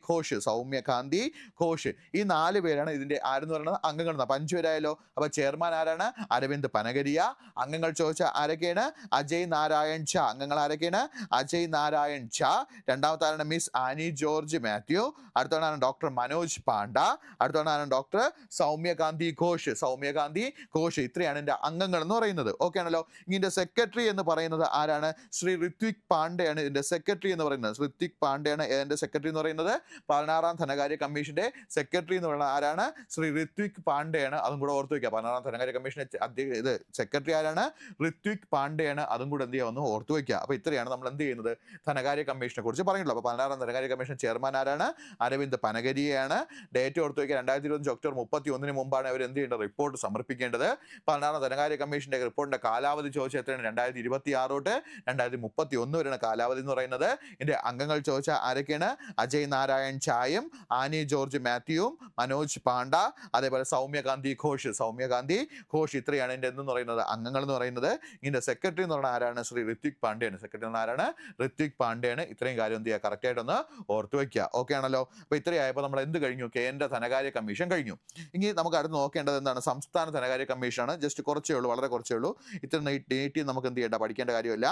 ഘോഷ്. ഈ 4 പേരാണ് ഇതിന്റെ ആരെന്ന് പറയുന്നത് അംഗങ്ങൾ. 5 പേരായല്ലോ. അപ്പൊ ചെയർമാൻ ആരാണ്? അരവിന്ദ് പനഗരിയ. അംഗങ്ങൾ ചോദിച്ച ആരൊക്കെയാണ്? അജയ് നാരായൺ ഝ. അംഗങ്ങൾ ആരൊക്കെയാണ്? അജയ് നാരായൺ ഝ. രണ്ടാമത്തെ ആരാണ്? മിസ് ആനി ജോർജ് മാത്യു. അടുത്തവണ ഡോക്ടർ മനോജ് പാണ്ഡ. അടുത്തവണ ഡോക്ടർ സൗമ്യകാന്തി ഘോഷ്. ഇത്രയാണ് എന്റെ അംഗങ്ങൾ എന്ന് പറയുന്നത്. ഓക്കെ ആണല്ലോ. ഇതിന്റെ സെക്രട്ടറി എന്ന് പറയുന്നത് ആരാണ്? ശ്രീ ഋത്വിക് പാണ്ഡെയാണ് ഇതിന്റെ സെക്രട്ടറി എന്ന് പറയുന്നത്. ഋത്വിക് പാണ്ഡെയാണ് ഇതിന്റെ സെക്രട്ടറി എന്ന് പറയുന്നത്. 16ാം ധനകാര്യ കമ്മീഷന്റെ സെക്രട്ടറി എന്ന് പറയുന്നത് ആരാണ്? ശ്രീ ഋത്വിക് പാണ്ഡെയാണ്. അതും കൂടെ ഓർത്തു വയ്ക്കുക. 16ാം ധനകാര്യ കമ്മീഷന്റെ സെക്രട്ടറി ആരാണ്? ഋത്വിക് പാണ്ഡെയാണ്. അതും കൂടെ എന്ത് ചെയ്യാമെന്ന് ഓർത്തു വയ്ക്കുക. അപ്പൊ ഇത്രയാണ് നമ്മൾ എന്ത് ചെയ്യുന്നത് ധനകാര്യ കമ്മീഷനെ കുറിച്ച് പറയുള്ളൂ. അപ്പൊ 16ാം ധനകാര്യ കമ്മീഷൻ ചെയർമാൻ ആരാണ്? അരവിന്ദ് പനഗരിയയാണ്. ഡേറ്റ് ഓർത്ത് വയ്ക്കുക. 2025 ഒക്ടോബർ 31 മുമ്പാണ് അവർ എന്ത് ചെയ്യേണ്ടത്? റിപ്പോർട്ട് സമർപ്പിക്കേണ്ടത്. 16ാം ധനകാര്യ കമ്മീഷന്റെ റിപ്പോർട്ടിന്റെ കാലാവധി ചോദിച്ചാൽ എത്രയാണ്? 2026 തൊട്ട് 2031 വരെയാണ് കാലാവധി എന്ന് പറയുന്നത്. ഇതിന്റെ അംഗങ്ങൾ ചോദിച്ചാൽ ആരൊക്കെയാണ്? അജയ് നാരായൺ ഝായും, ആനി ജോർജ് മാത്യുവും, മനോജ് പാണ്ഡ, അതേപോലെ സൗമ്യകാന്തി ഘോഷ്. ഇത്രയാണ് ഇതിന്റെ എന്ന് പറയുന്നത് അംഗങ്ങൾ എന്ന് പറയുന്നത്. ഇതിന്റെ സെക്രട്ടറി എന്ന് പറയുന്നത് ആരാണ്? ശ്രീ ഋത്വിക് പാണ്ഡെയാണ്. ഇത്രയും കാര്യം എന്ത് ചെയ്യുക? കറക്റ്റ് ആയിട്ടൊന്ന് ഓർത്തു വയ്ക്കുക. ഓക്കെ ആണല്ലോ. അപ്പൊ ഇത്രയായപ്പോൾ നമ്മൾ എന്ത് കഴിഞ്ഞു? കേന്ദ്ര ധനകാര്യ കമ്മീഷൻ കഴിഞ്ഞു. ഇനി നമുക്ക് അടുത്ത് നോക്കേണ്ടത് എന്താണ്? സംസ്ഥാന ധനകാര്യ കമ്മീഷനാണ്. ജസ്റ്റ് കുറച്ചേ ഉള്ളൂ, വളരെ കുറച്ചേ ഉള്ളൂ. ഇത്ര നീട്ടി നമുക്ക് എന്ത് ചെയ്യേണ്ട? പഠിക്കേണ്ട കാര്യമില്ല.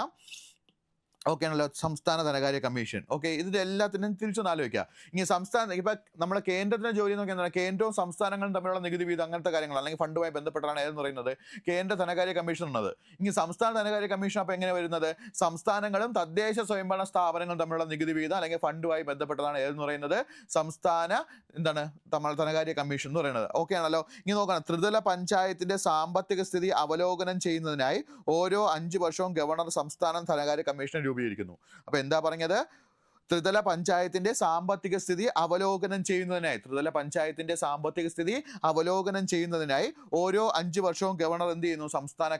ഓക്കെ ആണല്ലോ. സംസ്ഥാന ധനകാര്യ കമ്മീഷൻ. ഓക്കെ, ഇതിന്റെ എല്ലാത്തിനും തിരിച്ചൊന്ന് ആലോചിക്കുക. ഇനി സംസ്ഥാന ഇപ്പൊ നമ്മളെ കേന്ദ്രത്തിന്റെ ജോലി നോക്കി എന്താണ്? കേന്ദ്രവും സംസ്ഥാനങ്ങളും തമ്മിലുള്ള നികുതി വീതം അങ്ങനത്തെ കാര്യങ്ങൾ അല്ലെങ്കിൽ ഫണ്ടുമായി ബന്ധപ്പെട്ടാണ് ഏതെന്ന് പറയുന്നത് കേന്ദ്ര ധനകാര്യ കമ്മീഷൻ ഉള്ളത്. ഇനി സംസ്ഥാന ധനകാര്യ കമ്മീഷൻ അപ്പൊ എങ്ങനെ വരുന്നത്? സംസ്ഥാനങ്ങളും തദ്ദേശ സ്വയംഭരണ സ്ഥാപനങ്ങളും തമ്മിലുള്ള നികുതി വീതം അല്ലെങ്കിൽ ഫണ്ടുമായി ബന്ധപ്പെട്ടതാണ് ഏതെന്ന് പറയുന്നത് സംസ്ഥാന ധനകാര്യ കമ്മീഷൻ എന്ന് പറയുന്നത്. ഓക്കെ ആണല്ലോ. ഇനി നോക്കണം, ത്രിതല പഞ്ചായത്തിന്റെ സാമ്പത്തിക സ്ഥിതി അവലോകനം ചെയ്യുന്നതിനായി ഓരോ 5 വർഷവും ഗവർണർ സംസ്ഥാന ധനകാര്യ കമ്മീഷനെ രൂപീകരിക്കുന്നു. അപ്പൊ എന്താ പറഞ്ഞത്? ത്രിതല പഞ്ചായത്തിന്റെ സാമ്പത്തിക സ്ഥിതി അവലോകനം ചെയ്യുന്നതിനായി ഓരോ 5 വർഷവും ഗവർണർ എന്ത് ചെയ്യുന്നു? സംസ്ഥാന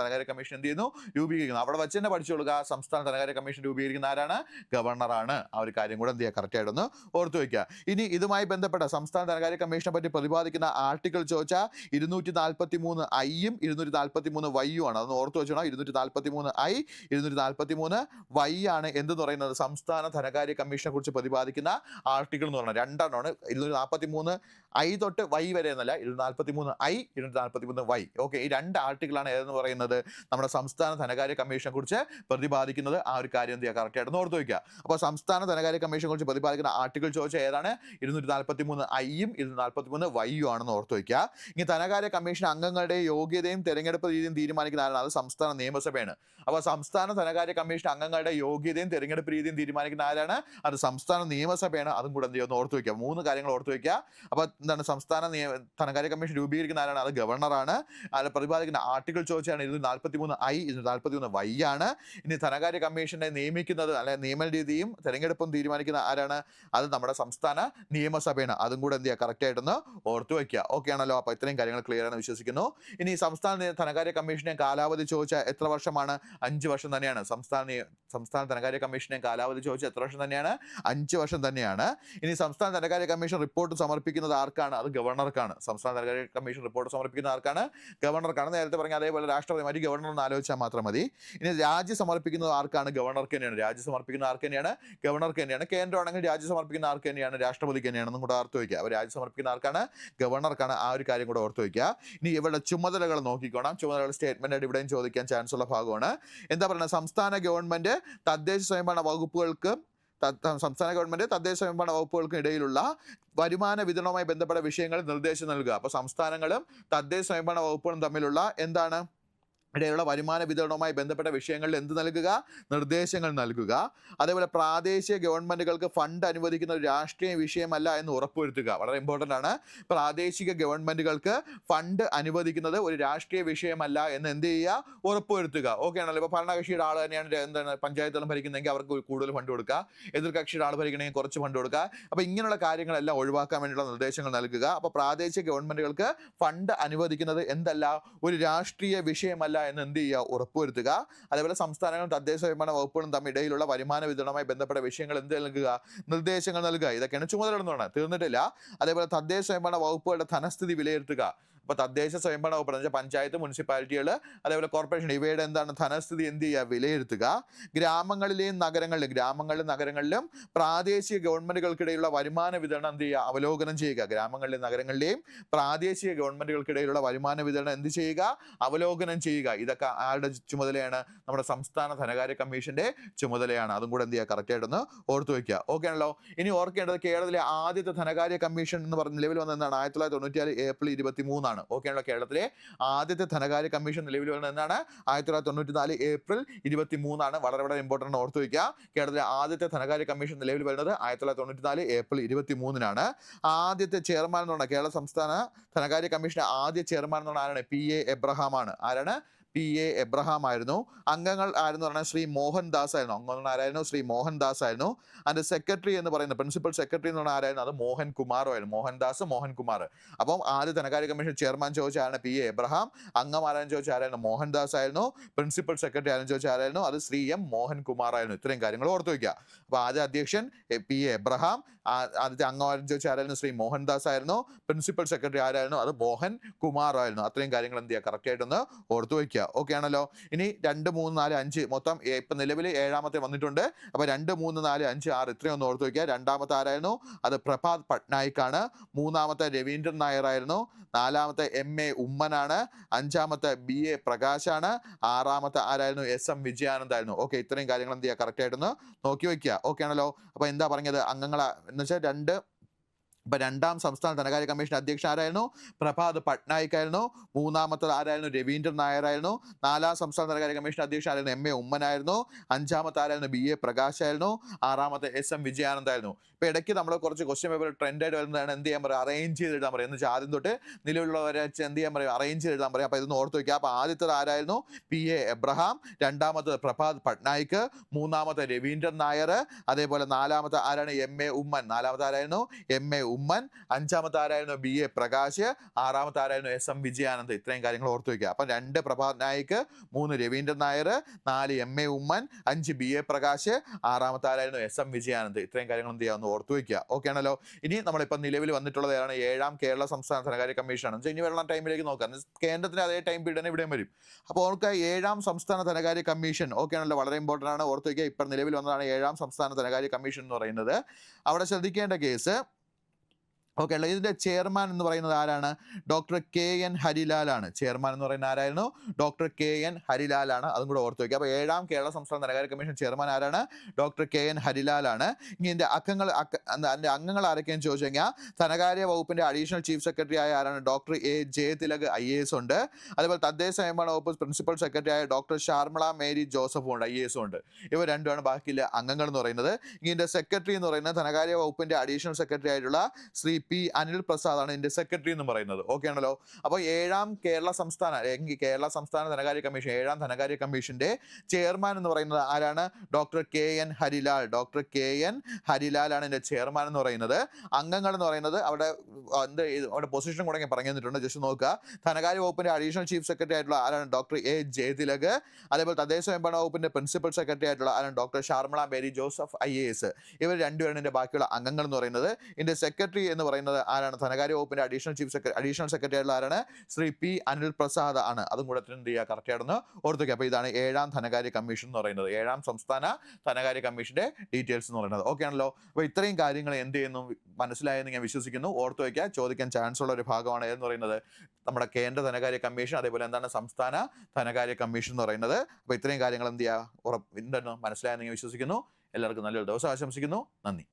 ധനകാര്യ കമ്മീഷൻ എന്ത് ചെയ്യുന്നു? രൂപീകരിക്കുന്നു. അവിടെ വെച്ച് തന്നെ പഠിച്ചോളുക. സംസ്ഥാന ധനകാര്യ കമ്മീഷൻ രൂപീകരിക്കുന്ന ആരാണ്? ഗവർണറാണ്. ആ ഒരു കാര്യം കൂടെ എന്ത് ചെയ്യുക? കറക്റ്റ് ആയിട്ടൊന്ന് ഓർത്തു വയ്ക്കുക. ഇനി ഇതുമായി ബന്ധപ്പെട്ട സംസ്ഥാന ധനകാര്യ കമ്മീഷനെ പറ്റി പ്രതിപാദിക്കുന്ന ആർട്ടിക്കിൾ ചോദിച്ചാൽ 243 ഐയും 243 വൈയും ആണ്. അതൊന്ന് ഓർത്തു വെച്ചോണം. 243 ഐ 243 വൈ ആണ് എന്തെന്ന് പറയുന്നത് സംസ്ഥാന ധനകാര്യ കമ്മീഷനെ കുറിച്ച് പ്രതിപാദിക്കുന്ന ആർട്ടിക്കിൾ എന്ന് പറഞ്ഞാൽ 2 243 ഐ തൊട്ട് വൈ വരെ എന്നല്ല, 243 ഐ 243 വൈ. ഓക്കെ, ഈ 2 ആർട്ടിക്കിളാണ് ഏതെന്ന് പറയുന്നത് നമ്മുടെ സംസ്ഥാന ധനകാര്യ കമ്മീഷനെ കുറിച്ച് പ്രതിപാദിക്കുന്നത്. ആ ഒരു കാര്യം എന്ത് ചെയ്യുക? കറക്റ്റ് ആയിട്ട് ഓർത്ത് വയ്ക്കുക. അപ്പോൾ സംസ്ഥാന ധനകാര്യ കമ്മീഷനെ കുറിച്ച് പ്രതിപാദിക്കുന്ന ആർട്ടിക്കിൾ ചോദിച്ചാൽ ഏതാണ്? 243 ഐയും 243 വൈയും ആണെന്ന് ഓർത്ത് വയ്ക്കുക. ഇനി ധനകാര്യ കമ്മീഷൻ അംഗങ്ങളുടെ യോഗ്യതയും തെരഞ്ഞെടുപ്പ് രീതിയും തീരുമാനിക്കുന്ന ആരാണ്? അത് സംസ്ഥാന നിയമസഭയാണ്. അപ്പോൾ സംസ്ഥാന ധനകാര്യ കമ്മീഷൻ അംഗങ്ങളുടെ യോഗ്യതയും തെരഞ്ഞെടുപ്പ് രീതിയും തീരുമാനിക്കുന്ന ആരാണ്? അത് സംസ്ഥാന നിയമസഭയാണ്. അതും കൂടെ എന്ത് ചെയ്യുമെന്ന് ഓർത്ത് വയ്ക്കുക. 3 കാര്യങ്ങൾ ഓർത്ത് വയ്ക്കുക. അപ്പോൾ എന്താണ് സംസ്ഥാന ധനകാര്യ കമ്മീഷൻ രൂപീകരിക്കുന്ന ആരാണ്? അത് ഗവർണറാണ്. അതിൽ പ്രതിപാദിക്കുന്ന ആർട്ടിക്കിൾ ചോദിച്ചാണ് 243 ഐ 243 വൈ ആണ്. ഇനി ധനകാര്യ കമ്മീഷനെ നിയമിക്കുന്നത് അല്ലെങ്കിൽ നിയമന രീതിയും തെരഞ്ഞെടുപ്പും തീരുമാനിക്കുന്ന ആരാണ്? അത് നമ്മുടെ സംസ്ഥാന നിയമസഭയാണ്. അതും കൂടെ എന്ത് ചെയ്യുക? കറക്റ്റ് ആയിട്ടൊന്ന് ഓർത്ത് വയ്ക്കുക. ഓക്കെ ആണല്ലോ. അപ്പോൾ ഇത്രയും കാര്യങ്ങൾ ക്ലിയർ ആണെന്ന് വിശ്വസിക്കുന്നു. ഇനി സംസ്ഥാന ധനകാര്യ കമ്മീഷനെ കാലാവധി ചോദിച്ചാൽ എത്ര വർഷമാണ്? 5 വർഷം തന്നെയാണ്. സംസ്ഥാന ധനകാര്യ കമ്മീഷനെ കാലാവധി ചോദിച്ചാൽ എത്ര വർഷം തന്നെയാണ്? 5 വർഷം തന്നെയാണ്. ഇനി സംസ്ഥാന ധനകാര്യ കമ്മീഷൻ റിപ്പോർട്ട് സമർപ്പിക്കുന്നത് ആർക്കാണ്? അത് ഗവർണർക്കാണ്. സംസ്ഥാന ധനകാര്യ കമ്മീഷൻ റിപ്പോർട്ട് സമർപ്പിക്കുന്ന ആർക്കാണ്? ഗവർണർക്കാണ്. നേരത്തെ പറഞ്ഞ അതേപോലെ രാഷ്ട്രപതി മാറ്റി ഗവർണർ എന്ന് ആലോചിച്ചാൽ മാത്രം മതി. ഇനി രാജ്യം സമർപ്പിക്കുന്നത് ആർക്കാണ്? ഗവർണർക്ക് തന്നെയാണ്. രാജ്യം സമർപ്പിക്കുന്ന ആർക്ക് തന്നെയാണ്? ഗവർണർക്ക് തന്നെയാണ്. കേന്ദ്രമാണെങ്കിൽ രാജ്യം സമർപ്പിക്കുന്ന ആർക്ക് തന്നെയാണ്? രാഷ്ട്രപതിക്ക് തന്നെയാണെന്നും കൂടെ ഓർത്ത് വയ്ക്കുക. അപ്പോൾ രാജ്യം സമർപ്പിക്കുന്ന ആർക്കാണ്? ഗവർണർക്കാണ്. ആ ഒരു കാര്യം കൂടെ ഓർത്ത് വയ്ക്കുക. ഇനി ഇവരുടെ ചുമതലകൾ നോക്കിക്കോണം. ചുമതലകൾ സ്റ്റേറ്റ്മെന്റ് ആയിട്ട് ഇവിടെയും ചോദിക്കാൻ ചാൻസ് ഉള്ള ഭാഗമാണ്. എന്താ പറയുന്നത്? സംസ്ഥാന ഗവൺമെന്റ് തദ്ദേശ സ്വയംഭരണ വകുപ്പുകൾക്കും ഇടയിലുള്ള വരുമാന വിതരണവുമായി ബന്ധപ്പെട്ട വിഷയങ്ങളിൽ നിർദ്ദേശം നൽകുക. അപ്പോൾ സംസ്ഥാനങ്ങളും തദ്ദേശ സ്വയംഭരണ വകുപ്പുകളും തമ്മിലുള്ള എന്താണ് ഇടയിലുള്ള വരുമാന വിതരണവുമായി ബന്ധപ്പെട്ട വിഷയങ്ങളിൽ എന്ത് നൽകുക? നിർദ്ദേശങ്ങൾ നൽകുക. അതേപോലെ പ്രാദേശിക ഗവൺമെൻറ്റുകൾക്ക് ഫണ്ട് അനുവദിക്കുന്ന ഒരു രാഷ്ട്രീയ വിഷയമല്ല എന്ന് ഉറപ്പുവരുത്തുക. വളരെ ഇമ്പോർട്ടൻ്റ് ആണ്. പ്രാദേശിക ഗവൺമെൻറ്റുകൾക്ക് ഫണ്ട് അനുവദിക്കുന്നത് ഒരു രാഷ്ട്രീയ വിഷയമല്ല എന്ന് എന്ത് ചെയ്യുക? ഉറപ്പുവരുത്തുക. ഓക്കെ ആണല്ലോ. ഇപ്പോൾ ഭരണകക്ഷിയുടെ ആൾ തന്നെയാണ് എന്താണ് പഞ്ചായത്തുകളും ഭരിക്കുന്നതെങ്കിൽ അവർക്ക് കൂടുതൽ ഫണ്ട് കൊടുക്കുക. എതിർകക്ഷിയുടെ ആൾ ഭരിക്കണമെങ്കിൽ കുറച്ച് ഫണ്ട് കൊടുക്കുക. അപ്പോൾ ഇങ്ങനെയുള്ള കാര്യങ്ങളെല്ലാം ഒഴിവാക്കാൻ വേണ്ടിയുള്ള നിർദ്ദേശങ്ങൾ നൽകുക. അപ്പോൾ പ്രാദേശിക ഗവൺമെൻറ്റുകൾക്ക് ഫണ്ട് അനുവദിക്കുന്നത് എന്തല്ല? ഒരു രാഷ്ട്രീയ വിഷയമല്ല എന്ന് എന്ത് ചെയ്യുക? ഉറപ്പുവരുത്തുക. അതേപോലെ സംസ്ഥാനങ്ങളും തദ്ദേശ സ്വയംഭരണ വകുപ്പുകളും തമ്മിൽ ഇടയിലുള്ള വരുമാന വിതരണവുമായി ബന്ധപ്പെട്ട വിഷയങ്ങൾ എന്ത് നൽകുക? നിർദ്ദേശങ്ങൾ നൽകുക. ഇതൊക്കെയാണ് ചുമതലകളെന്ന് തീർന്നിട്ടില്ല. അതേപോലെ തദ്ദേശ സ്വയംഭരണ വകുപ്പുകളുടെ ധനസ്ഥിതി വിലയിരുത്തുക. അപ്പോൾ തദ്ദേശ സ്വയംഭരണ വകുപ്പ് എന്ന് വെച്ചാൽ പഞ്ചായത്ത്, മുനിസിപ്പാലിറ്റികൾ, അതേപോലെ കോർപ്പറേഷൻ, ഇവയുടെ എന്താണ് ധനസ്ഥിതി എന്ത് ചെയ്യുക? വിലയിരുത്തുക. ഗ്രാമങ്ങളിലെയും നഗരങ്ങളിലും പ്രാദേശിക ഗവൺമെൻറ്റുകൾക്കിടയിലുള്ള വരുമാന വിതരണം എന്ത് ചെയ്യുക? അവലോകനം ചെയ്യുക. ഗ്രാമങ്ങളിലെയും നഗരങ്ങളിലെയും പ്രാദേശിക ഗവൺമെൻറ്റുകൾക്കിടയിലുള്ള വരുമാന വിതരണം എന്ത് ചെയ്യുക? അവലോകനം ചെയ്യുക. ഇതൊക്കെ ആരുടെ ചുമതലയാണ്? നമ്മുടെ സംസ്ഥാന ധനകാര്യ കമ്മീഷന്റെ ചുമതലയാണ്. അതും കൂടെ എന്ത് ചെയ്യുക? കറക്റ്റായിട്ടൊന്ന് ഓർത്തു വയ്ക്കുക. ഓക്കെ ആണല്ലോ. ഇനി ഓർക്കേണ്ടത് കേരളത്തിലെ ആദ്യത്തെ ധനകാര്യ കമ്മീഷൻ എന്ന് പറഞ്ഞ് നിലവിൽ വന്നതാണ് 1996 ഏപ്രിൽ 23. ഓക്കെ ആണല്ലോ. കേരളത്തിലെ ആദ്യത്തെ ധനകാര്യ കമ്മീഷൻ നിലവിൽ വരുന്നത് എന്നാണ്? 1994 ഏപ്രിൽ 23. വളരെ ഇമ്പോർട്ടൻ്റ് ഓർത്തു വയ്ക്കുക. കേരളത്തിലെ ആദ്യത്തെ ധനകാര്യ കമ്മീഷൻ നിലവിൽ വരുന്നത് 1994 ഏപ്രിൽ 23. ആദ്യത്തെ ചെയർമാൻ എന്ന് പറഞ്ഞാൽ കേരള സംസ്ഥാന ധനകാര്യ കമ്മീഷന്റെ ആദ്യ ചെയർമാൻ എന്ന് പറഞ്ഞാൽ ആരാണ്? PA എബ്രഹാം ആണ്. ആരാണ്? PA എബ്രഹാം ആയിരുന്നു. അംഗങ്ങൾ ആരെന്ന് പറഞ്ഞാൽ ശ്രീ മോഹൻദാസ് ആയിരുന്നു. അംഗങ്ങൾ ആരായിരുന്നു? ശ്രീ മോഹൻദാസ് ആയിരുന്നു. അതിന്റെ സെക്രട്ടറി എന്ന് പറയുന്നത്, പ്രിൻസിപ്പൽ സെക്രട്ടറി എന്ന് പറഞ്ഞാൽ ആരായിരുന്നു? അത് മോഹൻകുമാറും ആയിരുന്നു. മോഹൻദാസ്, മോഹൻകുമാർ. അപ്പം ആദ്യ ധനകാര്യ കമ്മീഷൻ ചെയർമാൻ ചോദിച്ചാൽ ആരാണ്? PA Abraham. അംഗം ആരാന്ന് ചോദിച്ചാൽ ആരായിരുന്നു? മോഹൻദാസ് ആയിരുന്നു. പ്രിൻസിപ്പൽ സെക്രട്ടറി ആരെന്ന് ചോദിച്ചാൽ ആരായിരുന്നു? അത് ശ്രീ M മോഹൻകുമാർ ആയിരുന്നു. ഇത്രയും കാര്യങ്ങൾ ഓർത്തു വയ്ക്കുക. അപ്പോൾ ആദ്യ അധ്യക്ഷൻ PA എബ്രഹാം, ആദ്യത്തെ അംഗം ആരെന്ന് ചോദിച്ചാൽ ആരായിരുന്നു? ശ്രീ മോഹൻദാസ് ആയിരുന്നു. പ്രിൻസിപ്പൽ സെക്രട്ടറി ആരായിരുന്നു? അത് മോഹൻ കുമാർ ആയിരുന്നു. അത്രയും കാര്യങ്ങൾ എന്ത് ചെയ്യുക? കറക്റ്റായിട്ടൊന്ന് ഓർത്തു വയ്ക്കുക. ഓക്കെ ആണല്ലോ. ഇനി 2, 3, 4, 5 മൊത്തം ഇപ്പം നിലവിൽ 7ാമത്തെ വന്നിട്ടുണ്ട്. അപ്പോൾ 2, 3, 4, 5, 6 ഇത്രയും ഒന്ന് ഓർത്തു വയ്ക്കുക. 2ാമത്തെ ആരായിരുന്നു? അത് പ്രഭാത് പട്നായിക് ആണ്. 3ാമത്തെ രവീന്ദ്രൻ നായർ ആയിരുന്നു. 4ാമത്തെ MA ഉമ്മനാണ്. 5ാമത്തെ BA പ്രകാശാണ്. 6ാമത്തെ ആരായിരുന്നു? SM വിജയാനന്ദ് ആയിരുന്നു. ഓക്കെ, ഇത്രയും കാര്യങ്ങൾ എന്ത് ചെയ്യുക? കറക്റ്റായിട്ടൊന്ന് നോക്കി വയ്ക്കുക. ഓക്കെ ആണല്ലോ. അപ്പോൾ എന്താ പറഞ്ഞത്? അംഗങ്ങൾ എന്ന് വെച്ചാൽ ഇപ്പം 2ാം സംസ്ഥാന ധനകാര്യ കമ്മീഷൻ അധ്യക്ഷൻ ആരായിരുന്നു? പ്രഭാത് പട്നായിക് ആയിരുന്നു. 3ാമത്തത് ആരായിരുന്നു? രവീന്ദ്രൻ നായർ ആയിരുന്നു. 4ാം സംസ്ഥാന ധനകാര്യ കമ്മീഷൻ അധ്യക്ഷൻ ആരായിരുന്നു? MA ഉമ്മനായിരുന്നു. 5ാമത്തെ ആരായിരുന്നു? BA പ്രകാശ് ആയിരുന്നു. 6ാമത്തെ SM വിജയാനന്ദ് ആയിരുന്നു. ഇപ്പോൾ ഇടയ്ക്ക് നമ്മൾ കുറച്ച് ക്വസ്റ്റ്യൻ പേപ്പർ ട്രെൻഡായിട്ട് വരുന്നതാണ് എന്ത് ചെയ്യാൻ പറയുക? അറേഞ്ച് ചെയ്ത് എഴുതാൻ പറയും. എന്ന് വെച്ചാൽ ആദ്യം തൊട്ട് നിലവിലുള്ളവരെ എന്ത് ചെയ്യാൻ പറയും? അറേഞ്ച് ചെയ്ത് എഴുതാൻ പറയും. അപ്പോൾ ഇതൊന്ന് ഓർത്ത് വയ്ക്കുക. അപ്പോൾ ആദ്യത്തത് ആരായിരുന്നു? PA എബ്രഹാം. 2ാമത്തത് പ്രഭാത് പട്നായിക്. 3ാമത്തെ രവീന്ദ്രൻ നായർ. അതേപോലെ 4ാമത്തെ ആരാണ്? MA ഉമ്മൻ. 4ാമത്തെ ആരായിരുന്നു? MA ഉമ്മൻ. 5ാമത്തെ ആരായിരുന്നു? BA പ്രകാശ്. 6ാമത്തെ ആരായിരുന്നു? SM വിജയാനന്ദ്. ഇത്രയും കാര്യങ്ങൾ ഓർത്തു വയ്ക്കുക. അപ്പം 2 പ്രഭാത് നായിക്, 3 രവീന്ദ്രൻ നായർ, 4 MA ഉമ്മൻ, 5 BA പ്രകാശ്, 6ാമത്തെ ആരായിരുന്നു? SM വിജയാനന്ദ്. ഇത്രയും കാര്യങ്ങൾ എന്ത് ചെയ്യാമെന്ന് ഓർത്തു വയ്ക്കുക. ഓക്കെ ആണല്ലോ. ഇനി നമ്മളിപ്പോൾ നിലവിൽ വന്നിട്ടുള്ളത് ഏതാണ്? 7ാം കേരള സംസ്ഥാന ധനകാര്യ കമ്മീഷനാണ്. ഇനി വരുന്ന ടൈമിലേക്ക് നോക്കാം. കേന്ദ്രത്തിന് അതേ ടൈം പീരീഡ് തന്നെ ഇവിടെയും വരും. അപ്പോൾ ഓർക്കുക 7ാം സംസ്ഥാന ധനകാര്യ കമ്മീഷൻ. ഓക്കെ ആണല്ലോ. വളരെ ഇമ്പോർട്ടൻ്റ് ആണ്. ഓർത്ത് വയ്ക്കുക. ഇപ്പം നിലവിൽ വന്നതാണ് 7ാം സംസ്ഥാന ധനകാര്യ കമ്മീഷൻ എന്ന് പറയുന്നത്. അവിടെ ശ്രദ്ധിക്കേണ്ട കേസ്, ഓക്കെ അല്ലേ, ഇതിൻ്റെ ചെയർമാൻ എന്ന് പറയുന്നത് ആരാണ്? Doctor KN ഹരിലാലാണ്. ചെയർമാൻ എന്ന് പറയുന്നത് ആരായിരുന്നു? Doctor KN ഹരിലാലാണ്. അതും കൂടെ ഓർത്ത് വയ്ക്കുക. അപ്പോൾ 7ാം കേരള സംസ്ഥാന ധനകാര്യ കമ്മീഷൻ ചെയർമാൻ ആരാണ്? Doctor KN ഹരിലാലാണ്. ഇനി ഇതിൻ്റെ അംഗങ്ങൾ ആരൊക്കെയെന്ന് ചോദിച്ചു കഴിഞ്ഞാൽ ധനകാര്യ വകുപ്പിൻ്റെ അഡീഷണൽ ചീഫ് സെക്രട്ടറി ആയ ആരാണ്? ഡോക്ടർ A ജയതിലക് IAS ഉണ്ട്. അതേപോലെ തദ്ദേശ സ്വയംഭരണ വകുപ്പ് പ്രിൻസിപ്പൽ സെക്രട്ടറി ആയ ഡോക്ടർ ഷാർമിള മേരി ജോസഫും ഉണ്ട്. IAS ഉണ്ട്. ഇവർ രണ്ടുമാണ് ബാക്കിയുള്ള അംഗങ്ങൾ എന്ന് പറയുന്നത്. ഇതിൻ്റെ സെക്രട്ടറി എന്ന് പറയുന്നത് ധനകാര്യ വകുപ്പിൻ്റെ അഡീഷണൽ സെക്രട്ടറി ആയിട്ടുള്ള ശ്രീ P അനിൽ പ്രസാദ് ആണ് ഇതിന്റെ സെക്രട്ടറി എന്ന് പറയുന്നത്. ഓക്കെ ആണല്ലോ. അപ്പോൾ 7ാം കേരള സംസ്ഥാന ധനകാര്യ കമ്മീഷൻ, 7ാം ധനകാര്യ കമ്മീഷന്റെ ചെയർമാൻ എന്ന് പറയുന്നത് ആരാണ്? Doctor KN Harilal. Doctor KN ഹരിലാലാണ് ഇതിന്റെ ചെയർമാൻ എന്ന് പറയുന്നത്. അംഗങ്ങൾ എന്ന് പറയുന്നത് അവിടെ പൊസിഷൻ കൂടെ പറഞ്ഞു തന്നിട്ടുണ്ട്. ജസ്റ്റ് നോക്കുക. ധനകാര്യ വകുപ്പിന്റെ അഡീഷണൽ ചീഫ് സെക്രട്ടറി ആയിട്ടുള്ള ആരാണ്? Doctor A Jayathilak. അതേപോലെ തദ്ദേശ സ്വയംഭരണ വകുപ്പിന്റെ പ്രിൻസിപ്പൽ സെക്രട്ടറി ആയിട്ടുള്ള ആരാണ്? Doctor Sharmila Mary Joseph IAS. ഇവർ രണ്ടുപേരാണ് ഇതിന്റെ ബാക്കിയുള്ള അംഗങ്ങൾ എന്ന് പറയുന്നത്. ഇതിന്റെ സെക്രട്ടറി എന്ന് പറയുന്നത് ആരാണ്? ധനകാര്യ വകുപ്പിന്റെ അഡീഷണൽ സെക്രട്ടറി ആയിട്ടുള്ള ആരാണ്? ശ്രീ P അനിൽ പ്രസാദ് ആണ്. അതും കൂടെ എന്ത് ചെയ്യുക? കറക്റ്റായിട്ടൊന്ന് ഓർത്തുക. അപ്പോൾ ഇതാണ് 7ാം ധനകാര്യ കമ്മീഷൻ എന്ന് പറയുന്നത്. 7ാം സംസ്ഥാന ധനകാര്യ കമ്മീഷന്റെ ഡീറ്റെയിൽസ് എന്ന് പറയുന്നത്. ഓക്കെ ആണല്ലോ. അപ്പോൾ ഇത്രയും കാര്യങ്ങൾ എന്ത് ചെയ്യുന്നു മനസ്സിലായെന്ന് ഞാൻ വിശ്വസിക്കുന്നു. ഓർത്തു വയ്ക്കുക. ചോദിക്കാൻ ചാൻസ് ഉള്ള ഒരു ഭാഗമാണ് എന്ന് പറയുന്നത് നമ്മുടെ കേന്ദ്ര ധനകാര്യ കമ്മീഷൻ, അതേപോലെ എന്താണ് സംസ്ഥാന ധനകാര്യ കമ്മീഷൻ എന്ന് പറയുന്നത്. അപ്പോൾ ഇത്രയും കാര്യങ്ങൾ എന്ത് ചെയ്യുക എന്താണ് മനസ്സിലായെന്ന് ഞാൻ വിശ്വസിക്കുന്നു. എല്ലാവർക്കും നല്ലൊരു ദിവസം ആശംസിക്കുന്നു. നന്ദി.